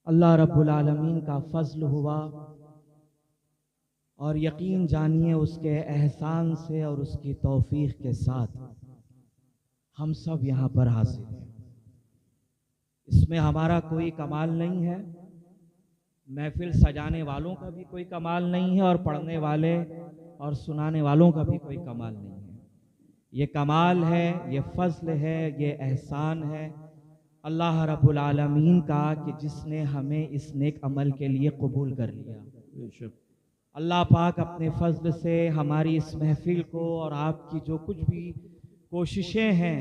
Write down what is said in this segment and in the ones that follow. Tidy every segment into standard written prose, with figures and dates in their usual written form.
अल्लाह रब्बुल आलमीन का फजल हुआ और यकीन जानिए उसके एहसान से और उसकी तौफीक के साथ हम सब यहाँ पर हाजिर हैं। इसमें हमारा कोई कमाल नहीं है, महफिल सजाने वालों का भी कोई कमाल नहीं है और पढ़ने वाले और सुनाने वालों का भी कोई कमाल नहीं है। ये कमाल है, ये फजल है, ये एहसान है अल्लाह रब्बुल आलमीन का कि जिसने हमें इस नेक अमल के लिए कबूल कर लिया। अल्लाह पाक अपने फजल से हमारी इस महफिल को और आपकी जो कुछ भी कोशिशें हैं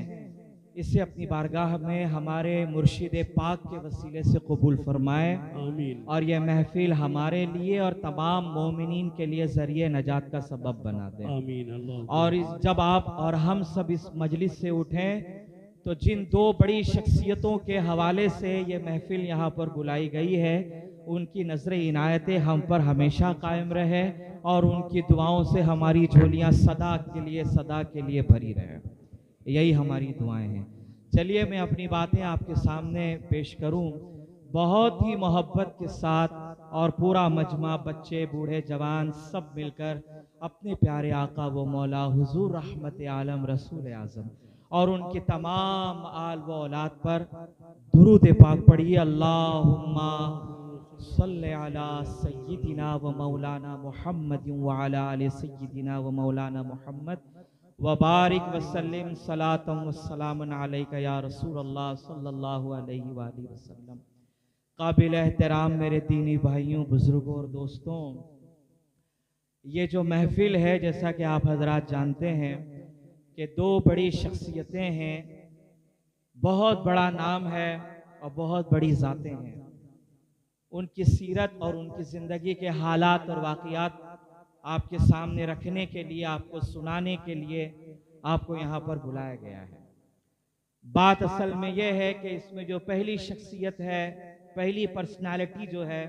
इसे अपनी बारगाह में हमारे मुर्शिद पाक के वसीले से कबूल फरमाए। आमीन। और यह महफिल हमारे लिए और तमाम मोमिनीन के लिए ज़रिए नजात का सबब बना दे। आमीन। और जब आप और हम सब इस मजलिस से उठें तो जिन दो बड़ी शख्सियतों के हवाले से ये महफिल यहाँ पर बुलाई गई है उनकी नजर इनायतें हम पर हमेशा कायम रहे और उनकी दुआओं से हमारी झोलियाँ सदा के लिए भरी रहे। यही हमारी दुआएं हैं। चलिए मैं अपनी बातें आपके सामने पेश करूं बहुत ही मोहब्बत के साथ और पूरा मजमा बच्चे बूढ़े जवान सब मिलकर अपने प्यारे आका व मौला हुजूर रहमत आलम रसूल आज़म और उनके तमाम आल व औलाद पर दुरूद पाक पढ़िए। अल्लाहुम्मा सल्ले अला सय्यिदिना व मौलाना मुहम्मद व अला आलि सय्यिदिना व मौलाना मुहम्मद व बारिक वसल्लिम सलातम वस्सलामन अलैका या रसूल अल्लाह सल्लल्लाहु अलैहि वसल्लम। काबिल एहतराम मेरे दीनी भाइयों, बुजुर्गों और दोस्तों, ये जो महफिल है जैसा कि आप हजरात जानते हैं कि दो बड़ी शख्सियतें हैं, बहुत बड़ा नाम है और बहुत बड़ी ज़ातें हैं। उनकी सीरत और उनकी ज़िंदगी के हालात और वाक़ियात आपके सामने रखने के लिए, आपको सुनाने के लिए आपको यहाँ पर बुलाया गया है। बात असल में यह है कि इसमें जो पहली शख्सियत है, पहली पर्सनालिटी जो है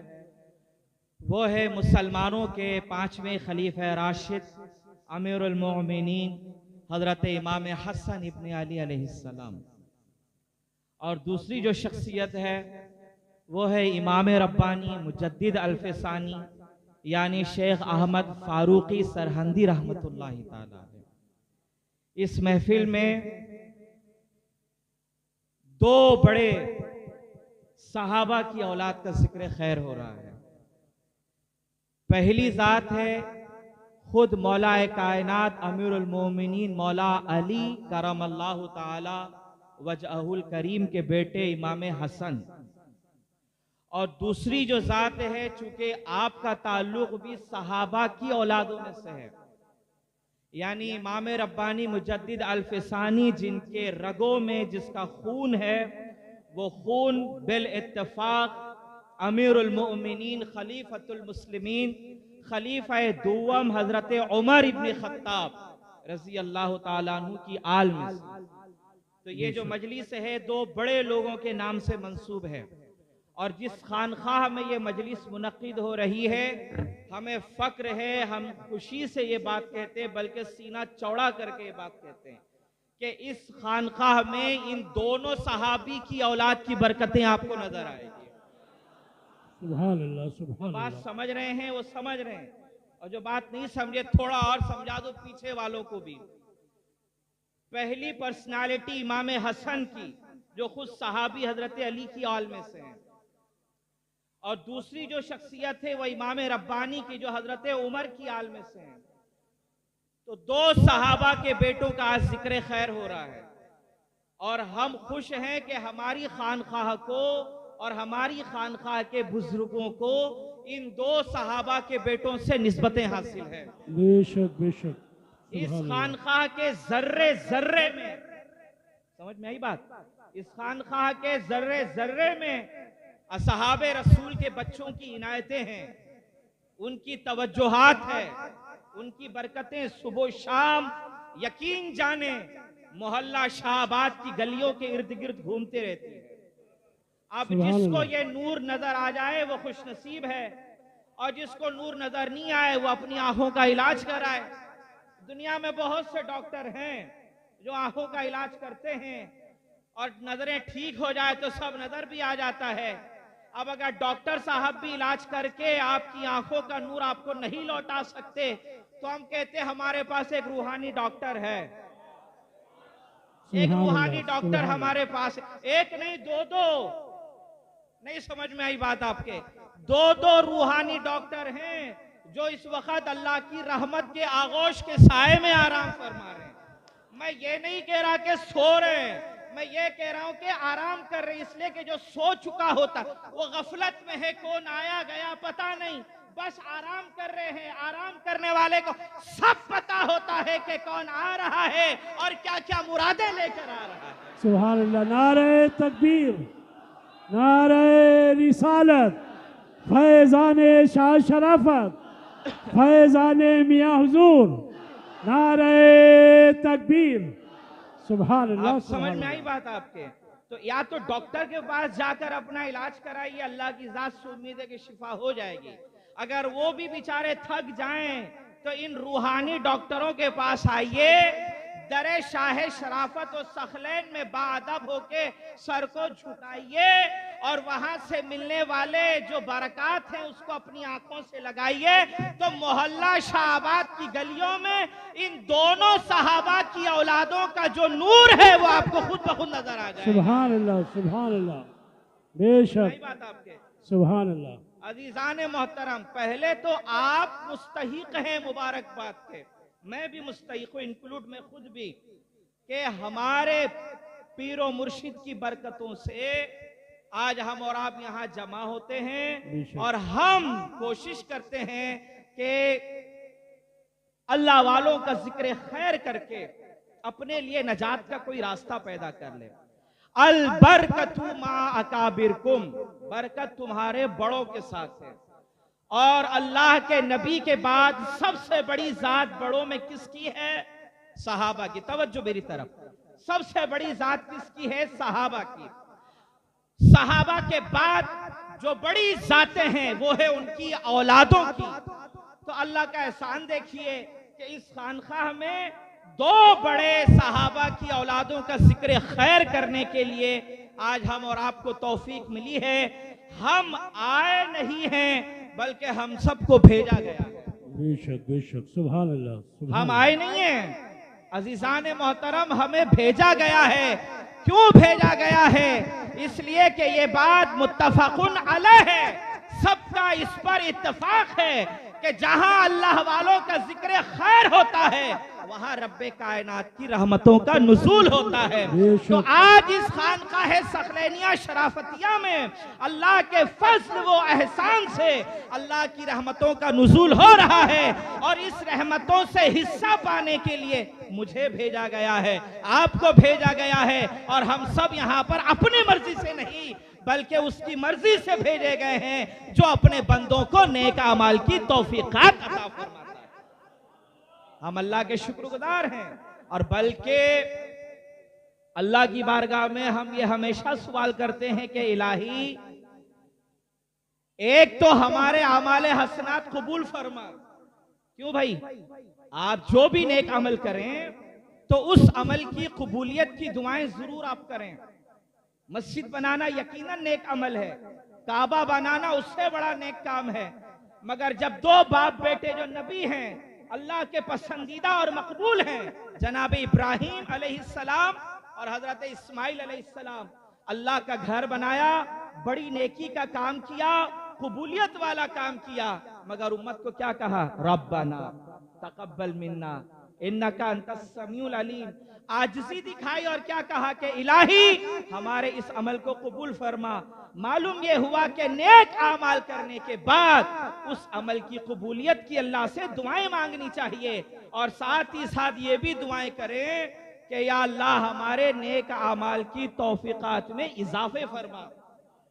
वो है मुसलमानों के पांचवें खलीफा राशिद अमीरुल मोमिनीन हज़रत इमाम हसन इब्न अली अलैहिस्सलाम। और दूसरी जो शख्सियत है वो है इमाम रब्बानी मुजद्दिद अल्फसानी यानी शेख अहमद फारूकी सरहंदी रहमतुल्लाहि ताला अलैह। इस महफिल में दो बड़े सहाबा की औलाद का जिक्र खैर हो रहा है। पहली जात है खुद मौला कायनात अमीरुल मोमिनीन मौला अली करमल्लाहु ताला वजहुल करीम के बेटे इमाम हसन। और दूसरी जो जात है, चूंकि आपका ताल्लुक भी सहाबा की औलादों में से है, यानी इमाम रब्बानी मुजद्दिद अल्फसानी जिनके रगों में जिसका खून है वो खून बिल इत्तफाक अमीरुल मोमिनीन खलीफतुल मुस्लिमीन खलीफा दुवम हजरत उमर इब्न खत्ताब रजी अल्लाह ताला अन्हु की आल में से। तो ये जो मजलिस है दो बड़े लोगों के नाम से मंसूब है और जिस खानखाह में ये मजलिस मुनक्किद हो रही है हमें फक्र है, हम खुशी से ये बात कहते हैं, बल्कि सीना चौड़ा करके ये बात कहते हैं कि इस खानखाह में इन दोनों सहाबी की औलाद की बरकतें आपको नजर आएगी। सुभान अल्लाह, सुभान बात अल्लाह। समझ रहे हैं, वो समझ रहे हैं, और जो बात नहीं समझे थोड़ा और समझा दो पीछे वालों को भी। पहली पर्सनालिटी इमाम हसन की जो खुद सहाबी हजरत अली की आल में से हैं, और दूसरी जो शख्सियत है वह इमाम रब्बानी की जो हजरत उमर की आल में से हैं। तो दो सहाबा के बेटों का आज जिक्र खैर हो रहा है और हम खुश हैं कि हमारी खानखाह को और हमारी खानखाह के बुजुर्गों को इन दो सहाबा के बेटों से निस्बतें हासिल है। बेशक बेशक। इस खानखाह के जर्रे जर्रे में, समझ में आई बात, इस खानखाह के जर्रे जर्रे में असहाबे रसूल के बच्चों की इनायतें हैं, उनकी तवज्जोहात है, उनकी बरकतें सुबह शाम यकीन जाने मोहल्ला शाहबाद की गलियों के इर्द गिर्द घूमते रहती है। अब जिसको ये नूर नजर आ जाए वो खुश नसीब है और जिसको नूर नजर नहीं आए वो अपनी आंखों का इलाज कराए। दुनिया में बहुत से डॉक्टर हैं जो आंखों का इलाज करते हैं और नजरें ठीक हो जाए तो सब नजर भी आ जाता है, अब अगर डॉक्टर साहब भी इलाज करके आपकी आंखों का नूर आपको नहीं लौटा सकते, तो हम कहते हमारे पास एक रूहानी डॉक्टर है, एक रूहानी डॉक्टर हमारे पास, एक नहीं दो दो। नहीं समझ में आई बात आपके? दो दो रूहानी डॉक्टर हैं जो इस वक्त अल्लाह की रहमत के आगोश के साए में आराम फरमा रहे हैं। मैं ये नहीं कह रहा कि सो रहे हैं, मैं ये कह रहा हूं कि आराम कर रहे हैं, इसलिए कि जो सो चुका होता वो गफलत में है, कौन आया गया पता नहीं, बस आराम कर रहे हैं। आराम करने वाले को सब पता होता है कि कौन आ रहा है और क्या क्या मुरादें लेकर आ रहा है। सुभान अल्लाह। नारे तकबीर, नारे रिसालत, फैजाने शाह शराफत, फैजाने मियां हुजूर, नारे तकबीर। सुभान अल्लाह। आप समझ में आई बात आपके? तो या तो डॉक्टर के पास जाकर अपना इलाज कराइए, अल्लाह की जात से उम्मीद है कि शिफा हो जाएगी। अगर वो भी बेचारे थक जाएं तो इन रूहानी डॉक्टरों के पास आइए, दरे शाह शराफत और सखलैन में बाअदब होके सर को झुकाइए और वहां से मिलने वाले जो बरकत हैं उसको अपनी आंखों से लगाइए। तो मोहल्ला शाहबाद की गलियों में इन दोनों सहाबा की औलादों का जो नूर है वो आपको खुद ब खुद नजर आ जाए। सुभान अल्लाह, सुभान अल्लाह, बेशक बात आपके। सुभान अल्लाह। अजीजान मोहतरम, पहले तो आप मुस्तहिक हैं मुबारकबाद के, मैं भी मुस्तहिक हूं, इंक्लूड मैं खुद भी, कि हमारे पीरो मुर्शिद की बरकतों से आज हम और आप यहाँ जमा होते हैं और हम कोशिश करते हैं कि अल्लाह वालों का जिक्र खैर करके अपने लिए नजात का कोई रास्ता पैदा कर ले। अल बरकतु मा अकाबिरकुम, बरकत तुम्हारे बड़ों के साथ है। और अल्लाह के नबी के बाद सबसे बड़ी जात बड़ों में किसकी है? सहाबा की। तवज्जो मेरी तरफ, सबसे बड़ी जात किसकी है? सहाबा की। सहाबा के बाद जो बड़ी जातें हैं वो है उनकी औलादों की। तो अल्लाह का एहसान देखिए कि इस खानकाह में दो बड़े सहाबा की औलादों का जिक्र खैर करने के लिए आज हम और आपको तौफीक मिली है। हम आए नहीं हैं बल्कि हम सबको भेजा गया है। बेशक बेशक, सुभान अल्लाह। हम आए नहीं हैं अजीजान मोहतरम, हमें भेजा गया है। क्यों भेजा गया है? इसलिए कि ये बात मुत्तफकुन अलैह है, सबका इस पर इत्तेफाक है कि जहां अल्लाह वालों का जिक्र खैर होता है वहां रब्बे कायनात की रहमतों का नुज़ूल होता है। तो आज इस खानकाह सखलैनिया शराफतिया में अल्लाह के फज़्ल व एहसान से अल्लाह की रहमतों का नुज़ूल हो रहा है और इस रहमतों से हिस्सा पाने के लिए मुझे भेजा गया है, आपको भेजा गया है। और हम सब यहाँ पर अपनी मर्जी से नहीं बल्कि उसकी मर्जी से भेजे गए हैं जो अपने बंदों को नेक अमाल की तौफीकात अता फरमाता है। हम अल्लाह के शुक्रगुजार हैं और बल्कि अल्लाह की बारगाह में हम ये हमेशा सवाल करते हैं कि इलाही, एक तो हमारे आमाले हसनात कबूल फरमा। क्यों भाई? आप जो भी नेक अमल करें तो उस अमल की कबूलियत की दुआएं जरूर आप करें। मस्जिद बनाना यकीनन नेक अमल है, काबा बनाना उससे बड़ा नेक काम है। मगर जब दो बाप बेटे जो नबी हैं, अल्लाह के पसंदीदा और मकबूल हैं, जनाब इब्राहिम अलैहिस्सलाम और हजरत इस्माइल अलैहिस्सलाम, अल्लाह का घर बनाया, बड़ी नेकी का काम किया, कबूलियत वाला काम किया, मगर उम्मत को क्या कहा? रब्बना तकब्बल मिन्ना इन्नका अंतस समीउल अलीम। आजिज़ी दिखाई और क्या कहा कि इलाही हमारे इस अमल को कबूल फरमा। मालूम ये हुआ कि नेक आमाल करने के बाद उस अमल की कबूलियत की अल्लाह से दुआएं मांगनी चाहिए और साथ ही साथ ये भी दुआएं करें कि या अल्लाह हमारे नेक आमाल की तौफीकात में इजाफे फरमा।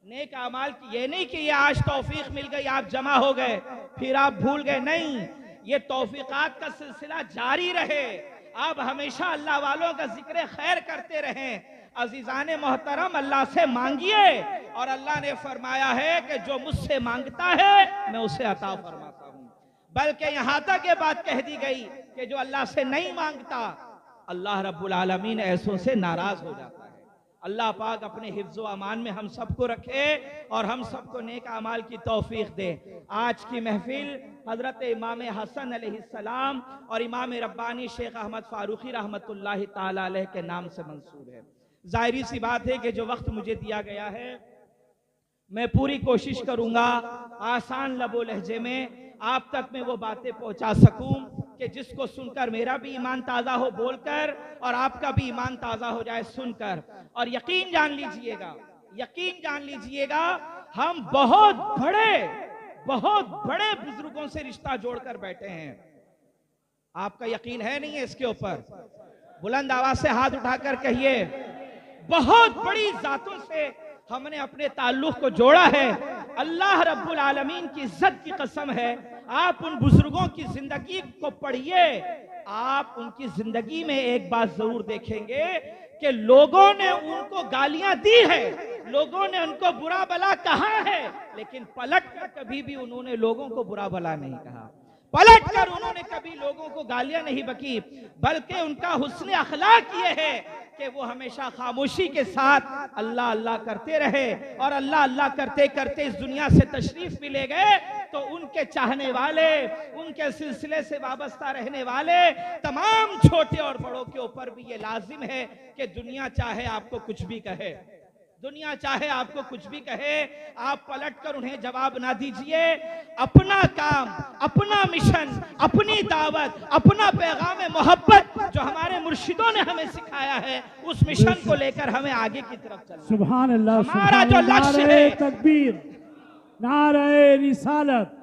नेक आमाल की ये नहीं कि ये आज तौफीक मिल गई, आप जमा हो गए, फिर आप भूल गए, नहीं, ये तौफीकात का सिलसिला जारी रहे। आप हमेशा अल्लाह वालों का जिक्र खैर करते रहें। अजीजान मोहतरम, अल्लाह से मांगिए और अल्लाह ने फरमाया है कि जो मुझसे मांगता है मैं उसे अता फरमाता हूँ। बल्कि यहाँ तक ये बात कह दी गई कि जो अल्लाह से नहीं मांगता अल्लाह रब्बुल आलमीन ऐसों से नाराज हो जाता है। अल्लाह पाक अपने हिफ्ज़ो अमान में हम सबको रखे और हम सबको नेक अमाल की तौफीक दे। आज की महफिल हजरत इमाम हसन अलैहिस्सलाम और इमाम रब्बानी शेख अहमद फारूकी रहमतुल्लाहि ताला अलैह के नाम से मंसूब है। जाहिर सी बात है कि जो वक्त मुझे दिया गया है मैं पूरी कोशिश करूंगा आसान लबो लहजे में आप तक मैं वो बातें पहुंचा सकूं कि जिसको सुनकर मेरा भी ईमान ताज़ा हो बोलकर और आपका भी ईमान ताज़ा हो जाए सुनकर। और यकीन जान लीजिएगा हम बहुत बड़े बुजुर्गों से रिश्ता जोड़कर बैठे हैं। आपका यकीन है नहीं है इसके ऊपर? बुलंद आवाज से हाथ उठाकर कहिए, बहुत बड़ी जातों से हमने अपने ताल्लुक को जोड़ा है। अल्लाह रब्बुल आलमीन की इज्जत की कसम है, आप उन बुजुर्गों की जिंदगी को पढ़िए, आप उनकी जिंदगी में एक बात जरूर देखेंगे कि लोगों ने उनको गालियां दी है, लोगों ने उनको बुरा भला कहा है, लेकिन पलट कर कभी भी उन्होंने लोगों को बुरा भला नहीं कहा, पलट कर उन्होंने कभी लोगों को गालियां नहीं बकी, बल्कि उनका हुस्न अखलाक ये है कि वो हमेशा खामोशी के साथ अल्लाह अल्लाह करते रहे और अल्लाह अल्लाह करते करते इस दुनिया से तशरीफ भी ले गए। तो उनके चाहने वाले, उनके सिलसिले से वाबस्ता रहने वाले तमाम छोटे और बड़ों के ऊपर भी ये लाजिम है कि दुनिया चाहे आपको कुछ भी कहे, दुनिया चाहे आपको कुछ भी कहे, आप पलटकर उन्हें जवाब ना दीजिए। अपना काम, अपना मिशन, अपनी दावत, अपना पैगाम मोहब्बत जो हमारे मुर्शिदों ने हमें सिखाया है, उस मिशन को लेकर हमें आगे की तरफ चलना। सुभान अल्लाह, हमारा जो लक्ष्य है, तकबीर, नारे रिसालत,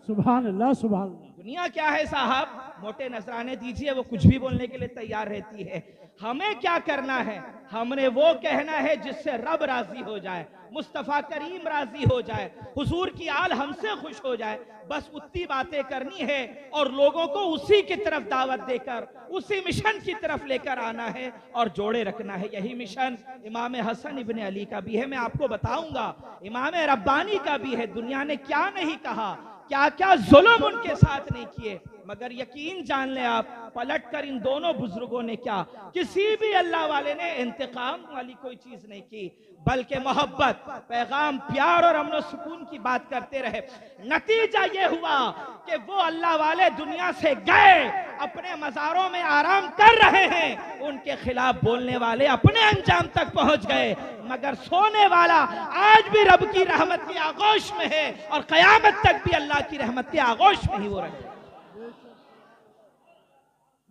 सुभान अल्लाह, सुभान अल्लाह। दुनिया क्या है साहब, मोटे नजराने दीजिए, वो कुछ भी बोलने के लिए तैयार रहती है। हमें क्या करना है? हमने वो कहना है जिससे रब राजी हो जाए, मुस्तफा करीम राजी हो जाए, हुजूर की आल हमसे खुश हो जाए, बस उतनी बातें करनी है और लोगों को उसी की तरफ दावत देकर उसी मिशन की तरफ लेकर आना है और जोड़े रखना है। यही मिशन इमाम हसन इब्ने अली का भी है, मैं आपको बताऊंगा, इमाम रब्बानी का भी है। दुनिया ने क्या नहीं कहा, क्या क्या जुल्म उनके साथ नहीं किए, मगर यकीन जान ले आप, पलट कर इन दोनों बुजुर्गों ने क्या, किसी भी अल्लाह वाले ने इंतकाम वाली कोई चीज नहीं की, बल्कि मोहब्बत, पैगाम, प्यार और अमन सुकून की बात करते रहे। नतीजा ये हुआ कि वो अल्लाह वाले दुनिया से गए, अपने मज़ारों में आराम कर रहे हैं, उनके खिलाफ बोलने वाले अपने अंजाम तक पहुंच गए, मगर सोने वाला आज भी रब की रहमत की आगोश में है और कयामत तक भी अल्लाह की रहमत की आगोश में ही वो रहे।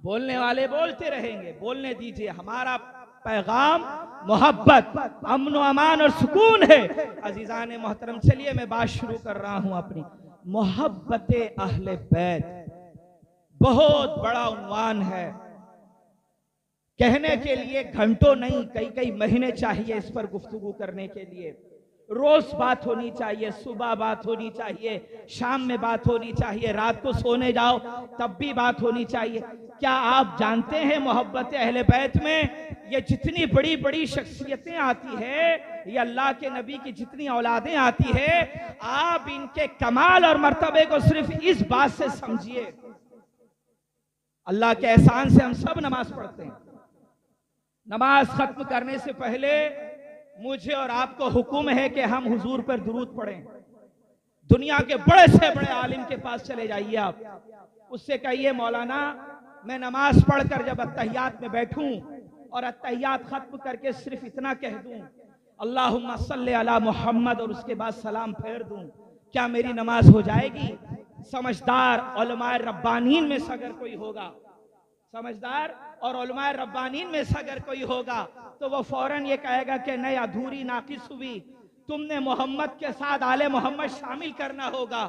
बोलने वाले बोलते रहेंगे, बोलने दीजिए। हमारा पैगाम मोहब्बत, अमन अमान और सुकून है। अजीजान मोहतरम, चलिए मैं बात शुरू कर रहा हूं अपनी। मोहब्बत अहले बैत बहुत बड़ा उन्वान है, कहने के लिए घंटों नहीं कई कई महीने चाहिए इस पर गुफ्तगू करने के लिए। रोज बात होनी चाहिए, सुबह बात होनी चाहिए, शाम में बात होनी चाहिए, रात को सोने जाओ तब भी बात होनी चाहिए। क्या आप जानते हैं मोहब्बत अहले बैत में ये जितनी बड़ी बड़ी शख्सियतें आती है, ये अल्लाह के नबी की जितनी औलादें आती है, आप इनके कमाल और मर्तबे को सिर्फ इस बात से समझिए। अल्लाह के एहसान से हम सब नमाज पढ़ते हैं, नमाज खत्म करने से पहले मुझे और आपको हुक्म है कि हम हुजूर पर दुरूद पढ़ें। दुनिया के बड़े से बड़े आलिम के पास चले जाइए आप, उससे कहिए मौलाना मैं नमाज पढ़कर जब अत्तहियात में बैठूं और अत्तहियात खत्म करके सिर्फ इतना कह दूं अल्लाहुम्मा सल्ली अला मोहम्मद और उसके बाद सलाम फेर दूं, क्या मेरी नमाज हो जाएगी? समझदार उलमाए रब्बानीन में से अगर कोई होगा, समझदार और उलमाए रब्बानीन में से अगर कोई होगा तो वो फौरन ये कहेगा कि नहीं, अधूरी नाकिस हुई, तुमने मोहम्मद के साथ आले मोहम्मद शामिल करना होगा।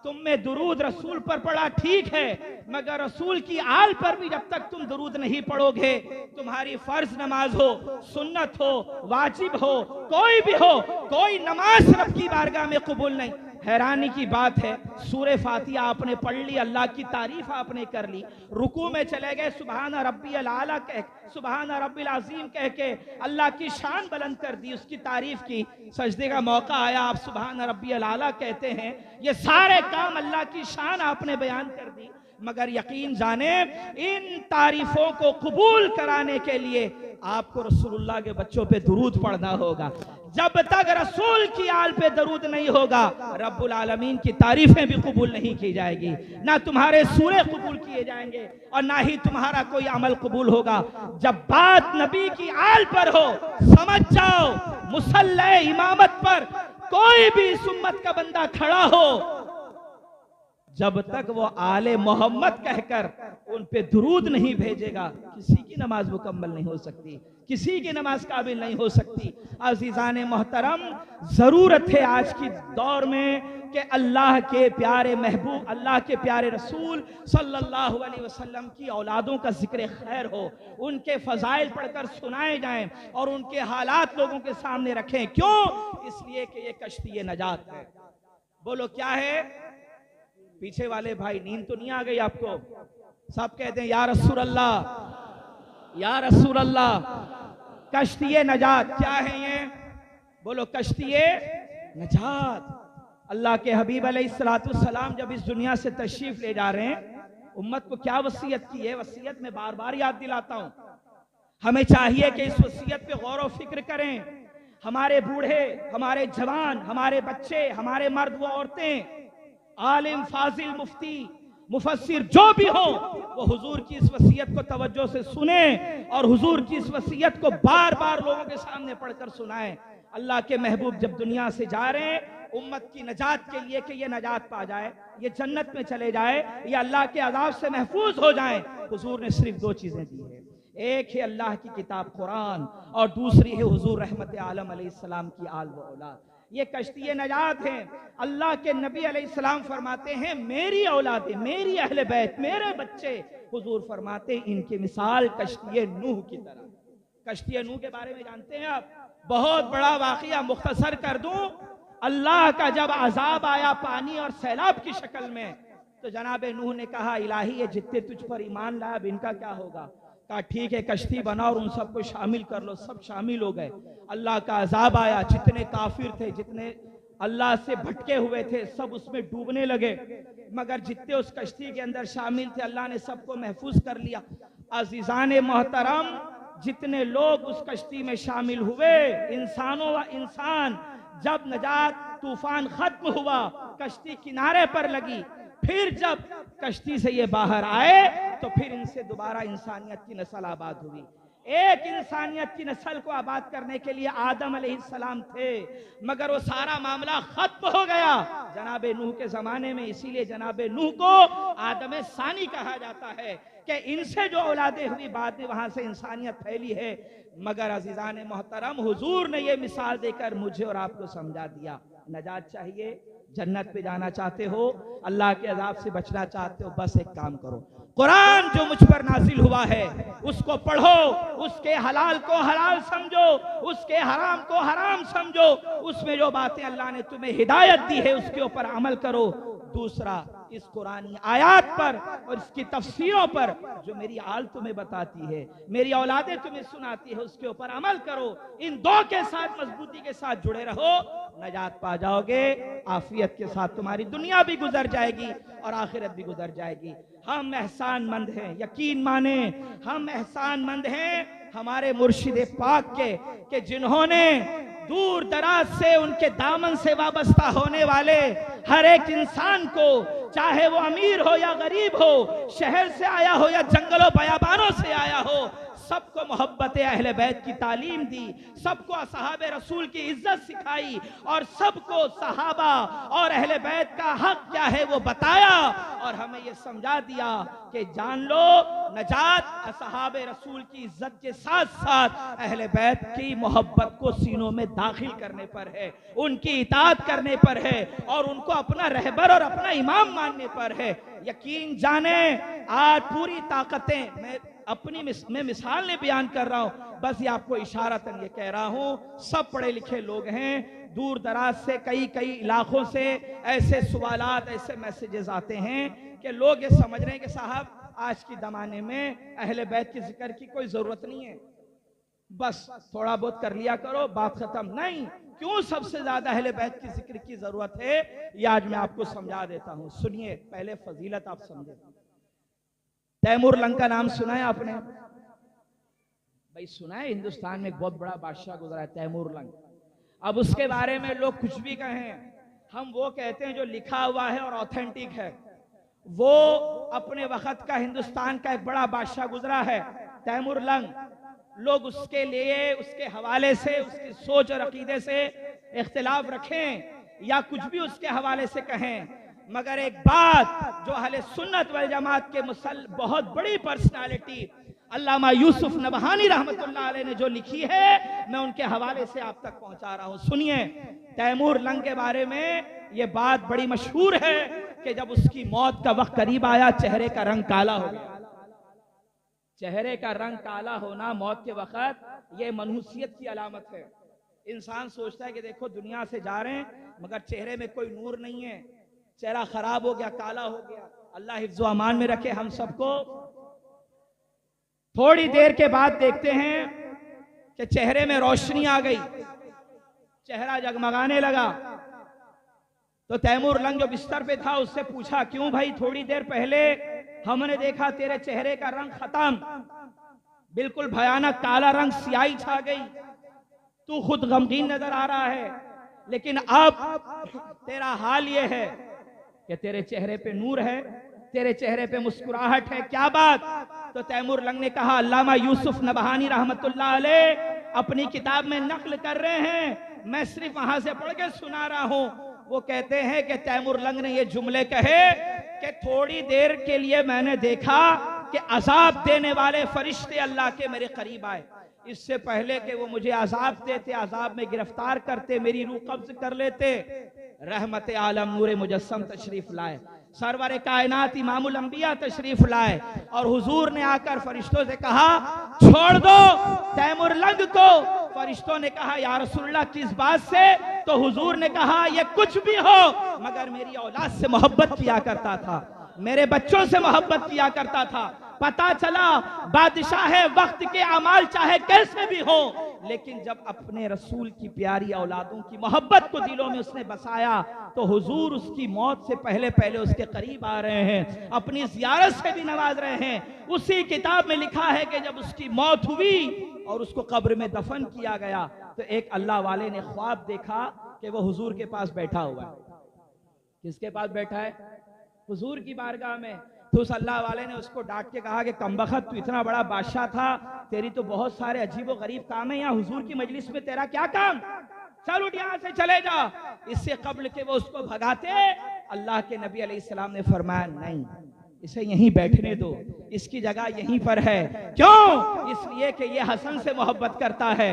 तुमने दुरूद रसूल पर पढ़ा ठीक है, मगर रसूल की आल पर भी जब तक तुम दुरूद नहीं पढ़ोगे, तुम्हारी फर्ज नमाज हो, सुन्नत हो, वाजिब हो, कोई भी हो, कोई नमाज रब की बारगाह में कबूल नहीं। हैरानी की बात है, सूरे फातिहा आपने पढ़ ली, अल्लाह की तारीफ आपने कर ली, रुकू में चले गए सुबहान रब्बियल आला कह, सुबहान रब्बिल अजीम कह के अल्लाह की शान बुलंद कर दी, उसकी तारीफ की, सजदे का मौका आया आप सुबहान रब्बियल आला कहते हैं। ये सारे काम अल्लाह की शान आपने बयान कर दी, मगर यकीन जाने इन तारीफों को कबूल कराने के लिए आपको रसूलुल्लाह के बच्चों पे दुरूद पढ़ना होगा। जब तक रसूल की आल पे दरूद नहीं होगा, रब्बुल आलमीन की तारीफें भी कबूल नहीं की जाएगी, ना तुम्हारे सूरे कबूल किए जाएंगे और ना ही तुम्हारा कोई अमल कबूल होगा। जब बात नबी की आल पर हो, समझ जाओ मुसल्ले इमामत पर कोई भी इस उम्मत का बंदा खड़ा हो, जब तक वो आले मोहम्मद कहकर उन पे दुरूद नहीं भेजेगा, किसी की नमाज मुकम्मल नहीं हो सकती, किसी की नमाज काबिल नहीं हो सकती। अजीजान मोहतरम, जरूरत है आज की दौर में कि अल्लाह के प्यारे महबूब, अल्लाह के प्यारे रसूल सल्लल्लाहु अलैहि वसल्लम की औलादों का जिक्र खैर हो, उनके फजाइल पढ़कर सुनाए जाएं और उनके हालात लोगों के सामने रखें। क्यों? इसलिए कि ये कश्ती नजात है। बोलो क्या है? पीछे वाले भाई, नींद तो नहीं आ गई आपको? सब कहते हैं या रसूल अल्लाह, या रसूल अल्लाह। कश्ती नजात क्या है ये? बोलो कश्ती नजात। अल्लाह के हबीब अलैहिस्सलाम जब इस दुनिया से तशरीफ ले जा रहे हैं, उम्मत को क्या वसीयत की है? वसीयत में बार बार याद दिलाता हूं, हमें चाहिए कि इस वसीयत पे गौर व फिक्र करें। हमारे बूढ़े, हमारे जवान, हमारे बच्चे, हमारे मर्द व औरतें, आलिम, फाजिल, मुफ्ती, मुफस्सिर जो भी हो, वो हुजूर की इस वसीयत को तवज्जो से सुने और हुजूर की इस वसीयत को बार बार लोगों के सामने पढ़कर सुनाएं। अल्लाह के महबूब जब दुनिया से जा रहे हैं उम्मत की नजात के लिए, कि ये नजात पा जाए, ये जन्नत में चले जाए, ये अल्लाह के अज़ाब से महफूज हो जाए, हुजूर ने सिर्फ दो चीजें दी है। एक है अल्लाह की किताब कुरान और दूसरी है हुजूर रहमत आलम अलैहिस्सलाम की आल व औलाद। ये कश्ती नजात है। अल्लाह के नबी अलैहिस्सलाम फरमाते हैं मेरी औलादे, मेरी अहले बैत, मेरे बच्चे, हुजूर फरमाते हैं इनकी मिसाल कश्ती नूह की तरह। कश्ती नूह के बारे में जानते हैं आप? बहुत बड़ा वाकया मुख्तसर कर दूं। अल्लाह का जब अजाब आया पानी और सैलाब की शक्ल में, तो जनाब नूह ने कहा इलाही ये जितने तुझ पर ईमान लाया अब इनका क्या होगा? कहा ठीक है कश्ती बना और उन सबको शामिल कर लो। सब शामिल हो गए। अल्लाह का अजाब आया, जितने काफिर थे, जितने अल्लाह से भटके हुए थे, सब उसमें डूबने लगे, मगर जितने उस कश्ती के अंदर शामिल थे अल्लाह ने सबको महफूज कर लिया। अजीजान मोहतरम, जितने लोग उस कश्ती में शामिल हुए, इंसानों व इंसान, जब नजात तूफान खत्म हुआ, कश्ती किनारे पर लगी, फिर जब कश्ती से ये बाहर आए तो फिर इनसे दोबारा इंसानियत की नस्ल आबाद हुई। एक इंसानियत की नस्ल को आबाद करने के लिए आदम अलैहिस्सलाम थे, मगर वो सारा मामला खत्म हो गया जनाबे नूह के जमाने में। इसीलिए जनाबे नूह को आदम सानी कहा जाता है कि इनसे जो औलादे हुई बाद में वहां से इंसानियत फैली है। मगर अजीजान मोहतरम, हुजूर ने ये मिसाल देकर मुझे और आपको समझा दिया, नजात चाहिए, जन्नत पे जाना चाहते हो, अल्लाह के अजाब से बचना चाहते हो, बस एक काम करो, कुरान जो मुझ पर नाजिल हुआ है उसको पढ़ो, उसके हलाल को हलाल समझो, उसके हराम को हराम समझो, उसमें जो बातें अल्लाह ने तुम्हें हिदायत दी है उसके ऊपर अमल करो। दूसरा, इस कुरानी आयात पर और इसकी तफसीरों पर जो मेरी आल तुम्हें बताती है, मेरी औलादे तुम्हें सुनाती है, उसके ऊपर अमल करो। इन दो के साथ मजबूती के साथ जुड़े रहो, नजात पा जाओगे। आफियत के साथ तुम्हारी दुनिया भी गुजर जाएगी और आखिरत भी गुजर जाएगी। हम एहसानमंद हैं, यकीन माने हम एहसानमंद हैं हमारे मुर्शिद पाक के जिन्होंने दूर दराज से उनके दामन से वाबस्ता होने वाले हर एक इंसान को, चाहे वो अमीर हो या गरीब हो, शहर से आया हो या जंगलों बयाबानों से आया हो, सबको मोहब्बत अहले बैत की तालीम दी, सबको असहाबे रसूल की इज्जत सिखाई और सबको सहाबा और अहले बैत का हक क्या है वो बताया और हमें ये समझा दिया कि जान लो नजात असहाबे रसूल की इज्जत के साथ साथ अहले बैत की मोहब्बत को सीनों में दाखिल करने पर है, उनकी इताअत करने पर है और उनको अपना रहबर और अपना इमाम मानने पर है। यकीन जाने आज पूरी ताकतें मैं मिसाल ने बयान कर रहा हूं, बस ये आपको इशारतन ये कह रहा हूं, सब पढ़े लिखे लोग हैं, दूर दराज से कई इलाकों से ऐसे सवालात, ऐसे मैसेजेस आते हैं कि लोग ये समझ रहे हैं कि साहब आज के जमाने में अहले बैत के जिक्र की कोई जरूरत नहीं है, बस थोड़ा बहुत कर लिया करो, बात खत्म। नहीं, क्यों सबसे ज्यादा अहले बैत की जिक्र की जरूरत है, ये आज मैं आपको समझा देता हूं। सुनिए, पहले फजीलत आप समझे। तैमूर लंग का नाम सुना है आपने? भाई सुना है, हिंदुस्तान में एक बहुत बड़ा बादशाह गुजरा है तैमूर लंग। अब उसके बारे में लोग कुछ भी कहें, हम वो कहते हैं जो लिखा हुआ है और ऑथेंटिक है। वो अपने वक्त का हिंदुस्तान का एक बड़ा बादशाह गुजरा है तैमूर लंग। लोग उसके लिए, उसके हवाले से, उसकी सोच और अकीदे से इख्तिलाफ रखें या कुछ भी उसके हवाले से कहें, मगर एक बात जो अहले सुन्नत वल जमात के बहुत बड़ी पर्सनालिटी अल्लामा यूसुफ नबहानी रहमतुल्लाह अलैह ने जो लिखी है, मैं उनके हवाले से आप तक पहुंचा रहा हूं। सुनिए, तैमूर लंग के बारे में ये बात बड़ी मशहूर है कि जब उसकी मौत का वक्त करीब आया, चेहरे का रंग काला हो गया। चेहरे का रंग काला होना मौत के वक्त ये मनहूसियत की अलामत है। इंसान सोचता है कि देखो दुनिया से जा रहे हैं, मगर चेहरे में कोई नूर नहीं है, चेहरा खराब हो गया, काला हो गया। अल्लाह हिफ्ज़ो अमान में रखे हम सबको। थोड़ी देर के बाद देखते हैं कि चेहरे में रोशनी आ गई, चेहरा जगमगाने लगा। तो तैमूर लंग जो बिस्तर पे था उससे पूछा, क्यों भाई, थोड़ी देर पहले हमने देखा तेरे चेहरे का रंग खत्म, बिल्कुल भयानक काला रंग, स्याही छा गई, तू खुद गमगीन नजर आ रहा है, लेकिन अब तेरा हाल ये है कि तेरे चेहरे पे नूर है, तेरे चेहरे पे मुस्कुराहट है, क्या बात? तो तैमूर लंग ने कहा, अल्लामा यूसुफ नबहानी रहमतुल्लाह अलैह अपनी किताब में नकल कर रहे हैं, मैं सिर्फ वहां से पढ़ के सुना रहा हूं। वो कहते हैं कि तैमूर लंग ने ये जुमले कहे कि थोड़ी देर के लिए मैंने देखा कि अजाब देने वाले फरिश्ते अल्लाह के मेरे करीब आए। इससे पहले कि वो मुझे अजाब देते, अजाब में गिरफ्तार करते, मेरी रूह कब्ज कर लेते, रहमत आलम नूर मुजस्सम तशरीफ लाए, सरवर कायनात इमामुल अंबिया तशरीफ लाए, और हुजूर ने आकर फरिश्तों से कहा, छोड़ दो तैमूर लंग को। फरिश्तों ने कहा, या रसूलल्लाह किस बात से? तो हुजूर ने कहा, ये कुछ भी हो मगर मेरी औलाद से मोहब्बत किया करता था, मेरे बच्चों से मोहब्बत किया करता था। पता चला बादशाह वक्त के अमाल चाहे कैसे भी हो, लेकिन जब अपने रसूल की प्यारी औलादों की मोहब्बत को दिलों में उसने बसाया, तो हुजूर उसकी मौत से पहले पहले उसके करीब आ रहे हैं, अपनी जियारत से भी नवाज रहे हैं। उसी किताब में लिखा है कि जब उसकी मौत हुई और उसको कब्र में दफन किया गया, तो एक अल्लाह वाले ने ख्वाब देखा कि वो हुजूर के पास बैठा हुआ है। किसके पास बैठा है? हुजूर की बारगाह में। तो उस अल्लाह वाले ने उसको डांट के कहा कि कमबख्त, तू इतना बड़ा बादशाह था, तेरी तो बहुत सारे अजीब व गरीब काम है, यहाँ हुजूर की मजलिस में तेरा क्या काम? चल उठ यहाँ से, चले जा। इससे कब्ल के वो उसको भगाते, अल्लाह के नबी अलैहिस्सलाम ने फरमाया, नहीं, इसे यहीं बैठने दो, इसकी जगह यहीं पर है। क्यों? इसलिए कि ये हसन से मोहब्बत करता है,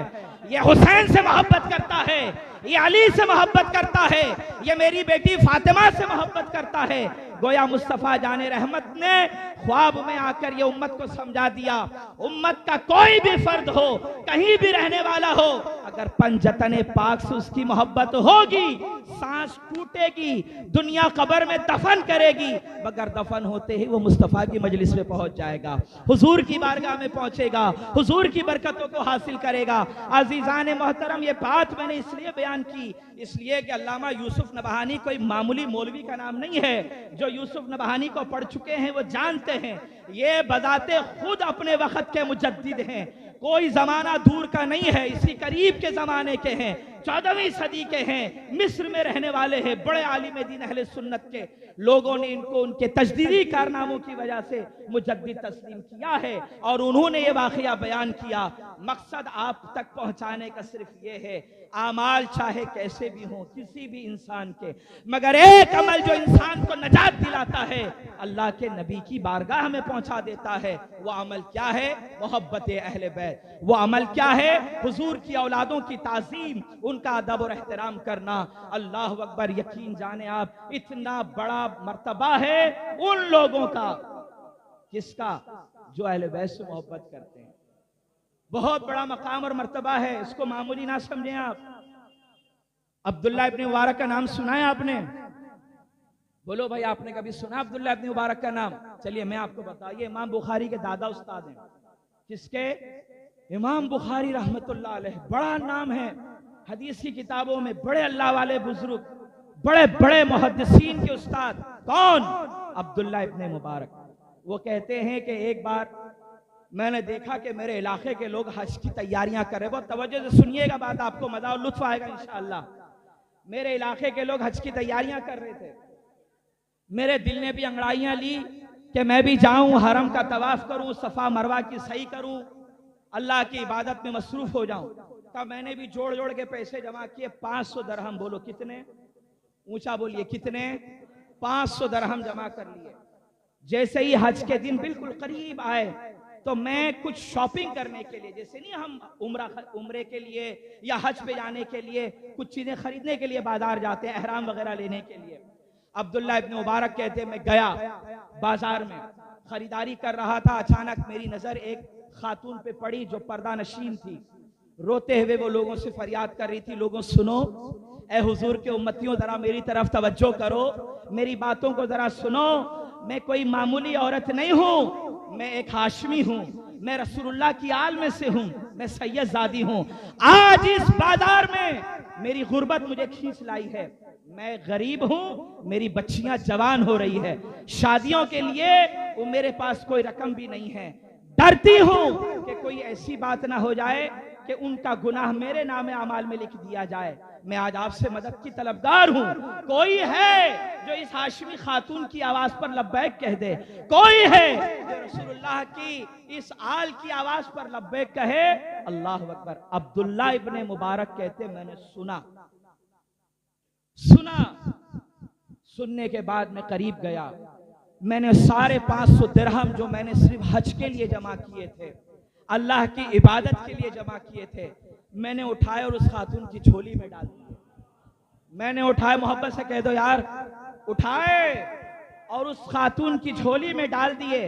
ये हुसैन से मोहब्बत करता है, ये अली से मोहब्बत करता है, ये मेरी बेटी फातिमा से मोहब्बत करता है। गोया मुस्तफा जाने रहमत ने ख्वाब में आकर ये उम्मत को समझा दिया, उम्मत का कोई भी फर्द हो, कहीं भी रहने वाला हो, अगर पंजतने पाक से उसकी मोहब्बत होगी, सांस टूटेगी, दुनिया कब्र में दफन करेगी, मगर दफन होते ही वो मुस्तफा की मजलिस में पहुंच जाएगा, हुजूर की बारगाह में पहुंचेगा, हुजूर की बरकतों को हासिल करेगा। अजीजान मोहतरम, ये बात मैंने इसलिए बयान की, इसलिए कि अल्लामा यूसुफ नबहानी कोई मामूली मौलवी का नाम नहीं है। जो यूसुफ नबहानी को पढ़ चुके हैं वो जानते हैं, ये बजाते खुद अपने वक्त के मुजद्दिद हैं, कोई जमाना दूर का नहीं है, इसी करीब के जमाने के हैं, 14वीं सदी के हैं, मिस्र में रहने वाले हैं, बड़े आलिम दीन अहले सुन्नत के। लोगों ने इनको उनके तजदीदी कारनामों की वजह से मुजद्दिद तस्लीम किया है और उन्होंने ये वाकया बयान किया। मकसद आप तक पहुंचाने का सिर्फ ये है, आमाल चाहे कैसे भी हो किसी भी इंसान के, मगर एक अमल जो इंसान को नजात दिलाता है, अल्लाह के नबी की बारगाह में पहुंचा देता है, वो अमल क्या है? मोहब्बत अहले बैत। वो अमल क्या है? हुजूर की औलादों की ताज़ीम, उनका अदब और एहतराम करना। अल्लाह अकबर, यकीन जाने आप, इतना बड़ा मर्तबा है उन लोगों का, किसका? जो अहले बैत से मोहब्बत करते हैं। बहुत बड़ा मकाम और मर्तबा है, इसको मामूली ना समझें आप। अब्दुल्ला इब्न मुबारक का नाम सुना है आपने? बोलो भाई, आपने कभी सुना अब्दुल्ला इब्न मुबारक का नाम? चलिए मैं आपको बताइए, इमाम बुखारी के दादा उस्ताद हैं। किसके? इमाम बुखारी रहमतुल्लाह अलैह। बड़ा नाम है हदीस की किताबों में, बड़े अल्लाह वाले बुजुर्ग, बड़े बड़े मुहद्दिसीन के उस्ताद। कौन? अब्दुल्ला इब्न मुबारक। वो कहते हैं कि एक बार मैंने देखा कि मेरे इलाके के लोग हज की तैयारियां कर रहे हैं। बहुत तवज्जो से सुनिएगा बात, आपको मजा और लुत्फ आएगा इंशाअल्लाह। मेरे इलाके के लोग हज की तैयारियां कर रहे थे। मेरे दिल ने भी अंगड़ाइयां ली कि मैं भी जाऊं, हरम का तवाफ करूं, सफा मरवा की सही करूं, अल्लाह की इबादत में मसरूफ हो जाऊं। तब मैंने भी जोड़ जोड़ के पैसे जमा किए। 500 दरहम, बोलो कितने, ऊंचा बोलिए कितने, 500 दरहम जमा कर लिए। जैसे ही हज के दिन बिल्कुल करीब आए तो मैं कुछ शॉपिंग करने के लिए, जैसे नहीं हम उम्रे के लिए या हज पे जाने के लिए कुछ चीजें खरीदने के लिए बाजार जाते हैं, एहराम वगैरह लेने के लिए। अब्दुल्ला इब्न मुबारक कहते मैं गया बाजार में, खरीदारी कर रहा था। अचानक मेरी नजर एक खातून पे पड़ी जो पर्दा नशीन थी। रोते हुए वो लोगों से फरियाद कर रही थी, लोगों सुनो, ए हुजूर के उम्मतियों जरा मेरी तरफ तवज्जो करो, मेरी बातों को जरा सुनो। मैं कोई मामूली औरत नहीं हूं, मैं एक हाशमी हूं, मैं रसूलुल्लाह की आल में से हूं, मैं सैयद ज़ादी हूं। आज इस बाजार में मेरी गुर्बत मुझे खींच लाई है, मैं गरीब हूं, मेरी बच्चियां जवान हो रही है, शादियों के लिए वो मेरे पास कोई रकम भी नहीं है। डरती हूं कि कोई ऐसी बात ना हो जाए कि उनका गुनाह मेरे नामे अमाल में लिख दिया जाए। मैं आज आपसे मदद की तलबगार हूं। कोई है जो इस हाशमी खातून की आवाज पर लब्बैक कह दे? कोई है जो रसूलुल्लाह की इस आल की आवाज पर लब्बैक कहे? अल्लाह अकबर। अब्दुल्ला इब्ने मुबारक कहते मैंने सुना। सुनने के बाद मैं करीब गया, मैंने 550 दिरहम जो मैंने सिर्फ हज के लिए जमा किए थे, अल्लाह की इबादत के लिए जमा किए थे, मैंने उठाए और उस खातून की झोली में डाल दिए। मैंने उठाए, मोहब्बत से कह दो यार, उठाए और उस खातून की झोली में डाल दिए।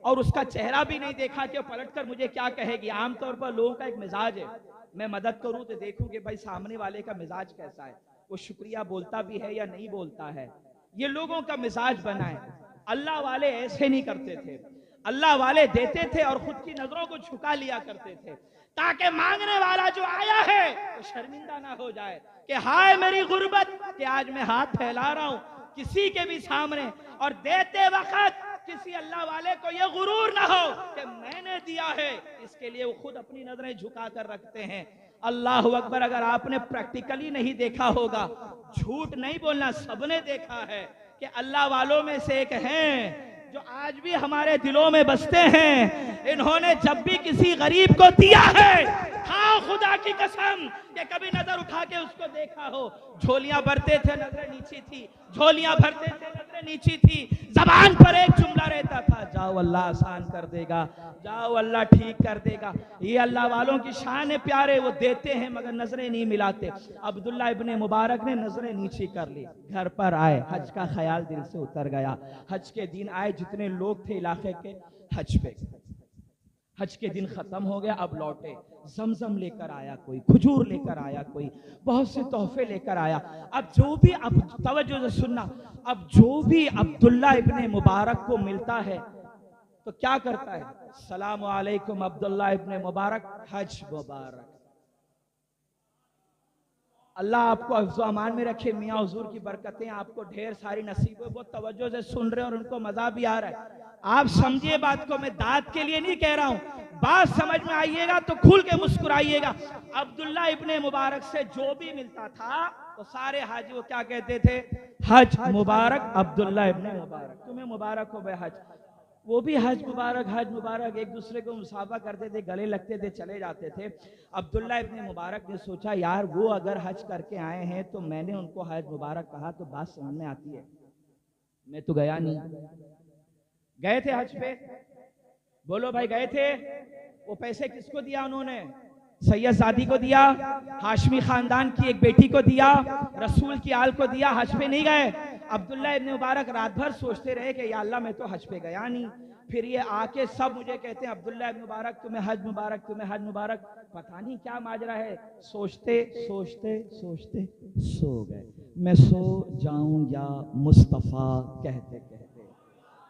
और उसका चेहरा भी नहीं देखा कि पलटकर मुझे क्या कहेगी। आमतौर पर लोगों का एक मिजाज है, मैं मदद करूं तो देखूं कि भाई सामने वाले का मिजाज कैसा है, वो शुक्रिया बोलता भी है या नहीं बोलता है। ये लोगों का मिजाज बना है। अल्लाह वाले ऐसे नहीं करते थे। अल्लाह वाले देते थे और खुद की नजरों को झुका लिया करते थे, ताकि मांगने वाला जो आया है वो शर्मिंदा ना हो जाए कि हाय मेरी गुर्बत कि आज मैं हाथ फैला रहा हूं किसी के भी सामने, और देते वक्त किसी अल्लाह वाले को यह गुरूर ना हो कि मैंने दिया है। इसके लिए वो खुद अपनी नजरें झुका कर रखते हैं। अल्लाह अकबर। अगर आपने प्रैक्टिकली नहीं देखा होगा, झूठ नहीं बोलना, सबने देखा है कि अल्लाह वालों में से एक हैं जो आज भी हमारे दिलों में बसते हैं। इन्होंने जब भी किसी गरीब को दिया है, हाँ खुदा की कसम कि कभी नजर उठा के उसको देखा हो, झोलियां भरते थे नजरें नीची थी, झोलियां भरते थे नजरें नीची थी, जबान पर एक जुमला रहता था, जाओ अल्लाह आसान कर देगा, जाओ अल्लाह ठीक कर देगा। ये अल्लाह वालों की शान है प्यारे, वो देते हैं मगर नजरें नहीं मिलाते। अब्दुल्ला इब्ने मुबारक ने नजरें नीची कर ली, घर पर आए, हज का ख्याल दिल से उतर गया। हज के दिन आए, जितने लोग थे इलाके के हज पे, हज के दिन खत्म हो गया, अब लौटे। जमजम लेकर आया कोई, खजूर लेकर आया कोई, बहुत से तोहफे लेकर आया। अब जो भी, अब तवज्जो से सुनना, अब जो भी अब्दुल्ला इब्ने मुबारक को मिलता है तो क्या करता है? सलाम अलैकुम अब्दुल्ला इब्ने मुबारक, हज मुबारक। अल्लाह आपको हिफ्ज़ व अमान में रखे। मियाँ हुजूर की बरकतें आपको ढेर सारी नसीब हो। बहुत तवज्जो से सुन रहे हैं और उनको मजा भी आ रहा है। आप समझिए बात को, मैं दाद के लिए नहीं कह रहा हूं, बात समझ में आइएगा तो खुल के मुस्कुराइएगा। अब्दुल्ला इब्ने मुबारक से जो भी मिलता था तो सारे हाजी वो क्या कहते थे? हज मुबारक अब्दुल्ला इब्ने मुबारक, तुम्हें मुबारक हो भाई हज। वो भी हज मुबारक, हज मुबारक, एक दूसरे को मुसाफा करते थे, गले लगते थे, चले जाते थे। अब्दुल्ला इब्ने मुबारक ने सोचा यार वो अगर हज करके आए हैं तो मैंने उनको हज मुबारक कहा तो बात समझ में आती है। मैं तो गया नहीं। गए थे हज पे? बोलो भाई गए थे। वो पैसे किसको दिया उन्होंने? सैयद ज़ादी को दिया, हाशमी खानदान की एक बेटी को दिया, रसूल की आल को दिया। हज पे नहीं गए। अब्दुल्ला इब्ने मुबारक रात भर सोचते रहे कि या अल्लाह मैं तो हज पे गया नहीं। फिर ये आके सब मुझे कहते हैं अब्दुल्ला इब्ने मुबारक तुम्हें हज मुबारक, तुम्हें हज मुबारक। पता नहीं क्या माजरा है। सोचते सोचते सोचते सो गए। मैं सो जाऊं या मुस्तफ़ा कहते कहते।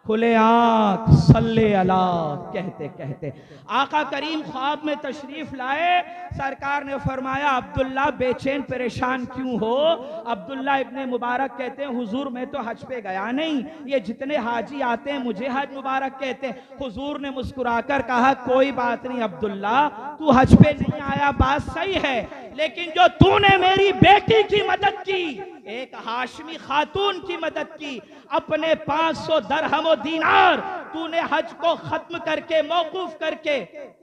खुले आंख सल्ले अला कहते कहते आका करीम ख्वाब में तशरीफ लाए। सरकार ने फरमाया अब्दुल्ला बेचैन परेशान क्यों हो? अब्दुल्ला इब्ने मुबारक कहते हैं हुजूर मैं तो हज पे गया नहीं, ये जितने हाजी आते हैं मुझे हज मुबारक कहते हैं। हुजूर ने मुस्कुराकर कहा कोई बात नहीं अब्दुल्ला, तू हज पे नहीं आया बात सही है, लेकिन जो तूने मेरी बेटी की मदद की, एक हाशमी खातून की मदद की, अपने 500 दरहम और दीनार तूने हज को खत्म करके मौकूफ करके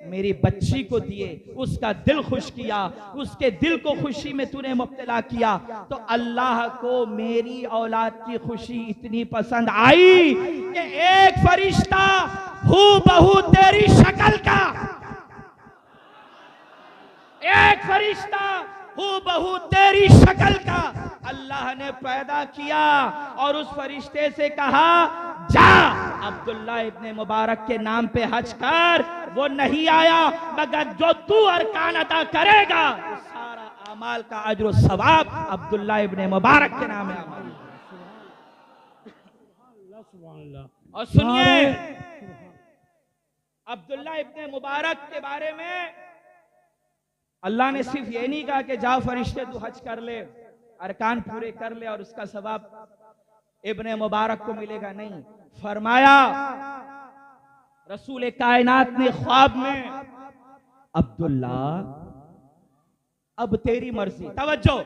मेरी बच्ची को दिए, उसका दिल खुश किया, उसके दिल को खुशी में तूने मुब्तला किया, तो अल्लाह को मेरी औलाद की खुशी इतनी पसंद आई कि एक फरिश्ता हू बहू तेरी शक्ल का, एक फरिश्ता हू बहू तेरी शक्ल का अल्लाह ने पैदा किया और उस फरिश्ते से कहा जा अब्दुल्ला इब्ने मुबारक के नाम पे हज कर। वो नहीं आया मगर जो तू अरकान अदा करेगा वो सारा अमाल का अज्र सवाब अब्दुल्ला इब्ने मुबारक के नाम है। और सुनिए अब्दुल्ला इब्ने मुबारक के बारे में अल्लाह ने सिर्फ ये नहीं कहा कि जाओ फरिश्ते तू हज कर ले, अरकान पूरे कर ले और उसका सवाब इब्ने मुबारक को मिलेगा, नहीं। फरमाया रसूल कायनात ने ख्वाब में अब्दुल्ला अब तेरी मर्जी, तवज्जो,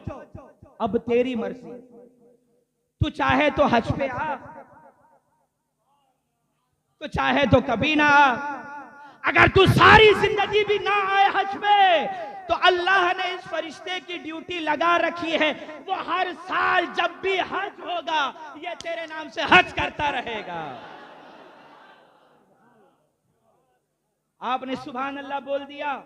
अब तेरी मर्जी, तू चाहे तो हज पे आ, तू चाहे तो कभी ना आ, अगर तू सारी जिंदगी भी ना आए हज पे तो अल्लाह ने इस फरिश्ते की ड्यूटी लगा रखी है, वो हर साल जब भी हज होगा ये तेरे नाम से हज करता रहेगा। आपने सुभान अल्लाह बोल दिया।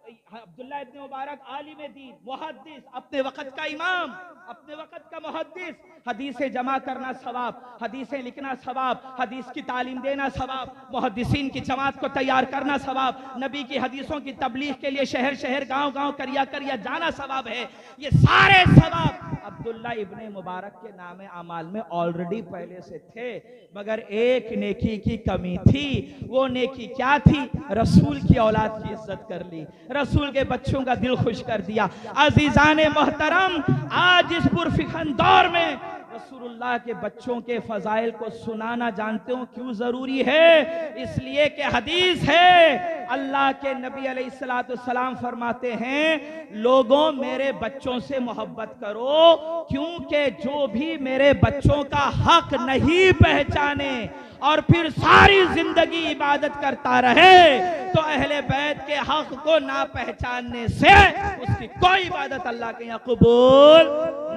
अब्दुल्ला इब्ने मुबारक आलिम दीन, मुहद्दिस, अपने वक्त का इमाम, अपने वक्त का मुहद्दिस, हदीसें जमा करना सवाब, हदीसें लिखना सवाब, हदीस की तालीम देना सवाब, मुहद्दिसीन की जमात को तैयार करना सवाब, नबी की हदीसों की तबलीग के लिए शहर शहर गांव गांव करिया करिया जाना सवाब है। ये सारे सवाब अब्दुल्ला इब्ने मुबारक के नाम अमाल में ऑलरेडी पहले से थे, मगर एक नेकी की कमी थी। वो नेकी क्या थी? रसूल की औलाद की इज्जत कर ली, रसूल के बच्चों का दिल खुश कर दिया। अजीजान मोहतरम, आज इस पुरफिकन दौर में रसूलुल्लाह के बच्चों के फजाइल को सुनाना जानते हो क्यों जरूरी है? इसलिए कि हदीस है, अल्लाह के नबी अलैहिस्सलाम फरमाते हैं लोगों मेरे बच्चों से मोहब्बत करो, क्योंकि जो भी मेरे बच्चों का हक नहीं पहचाने और फिर सारी जिंदगी इबादत करता रहे तो अहले बैत के हक को ना पहचानने से उसकी कोई इबादत अल्लाह के यहाँ कबूल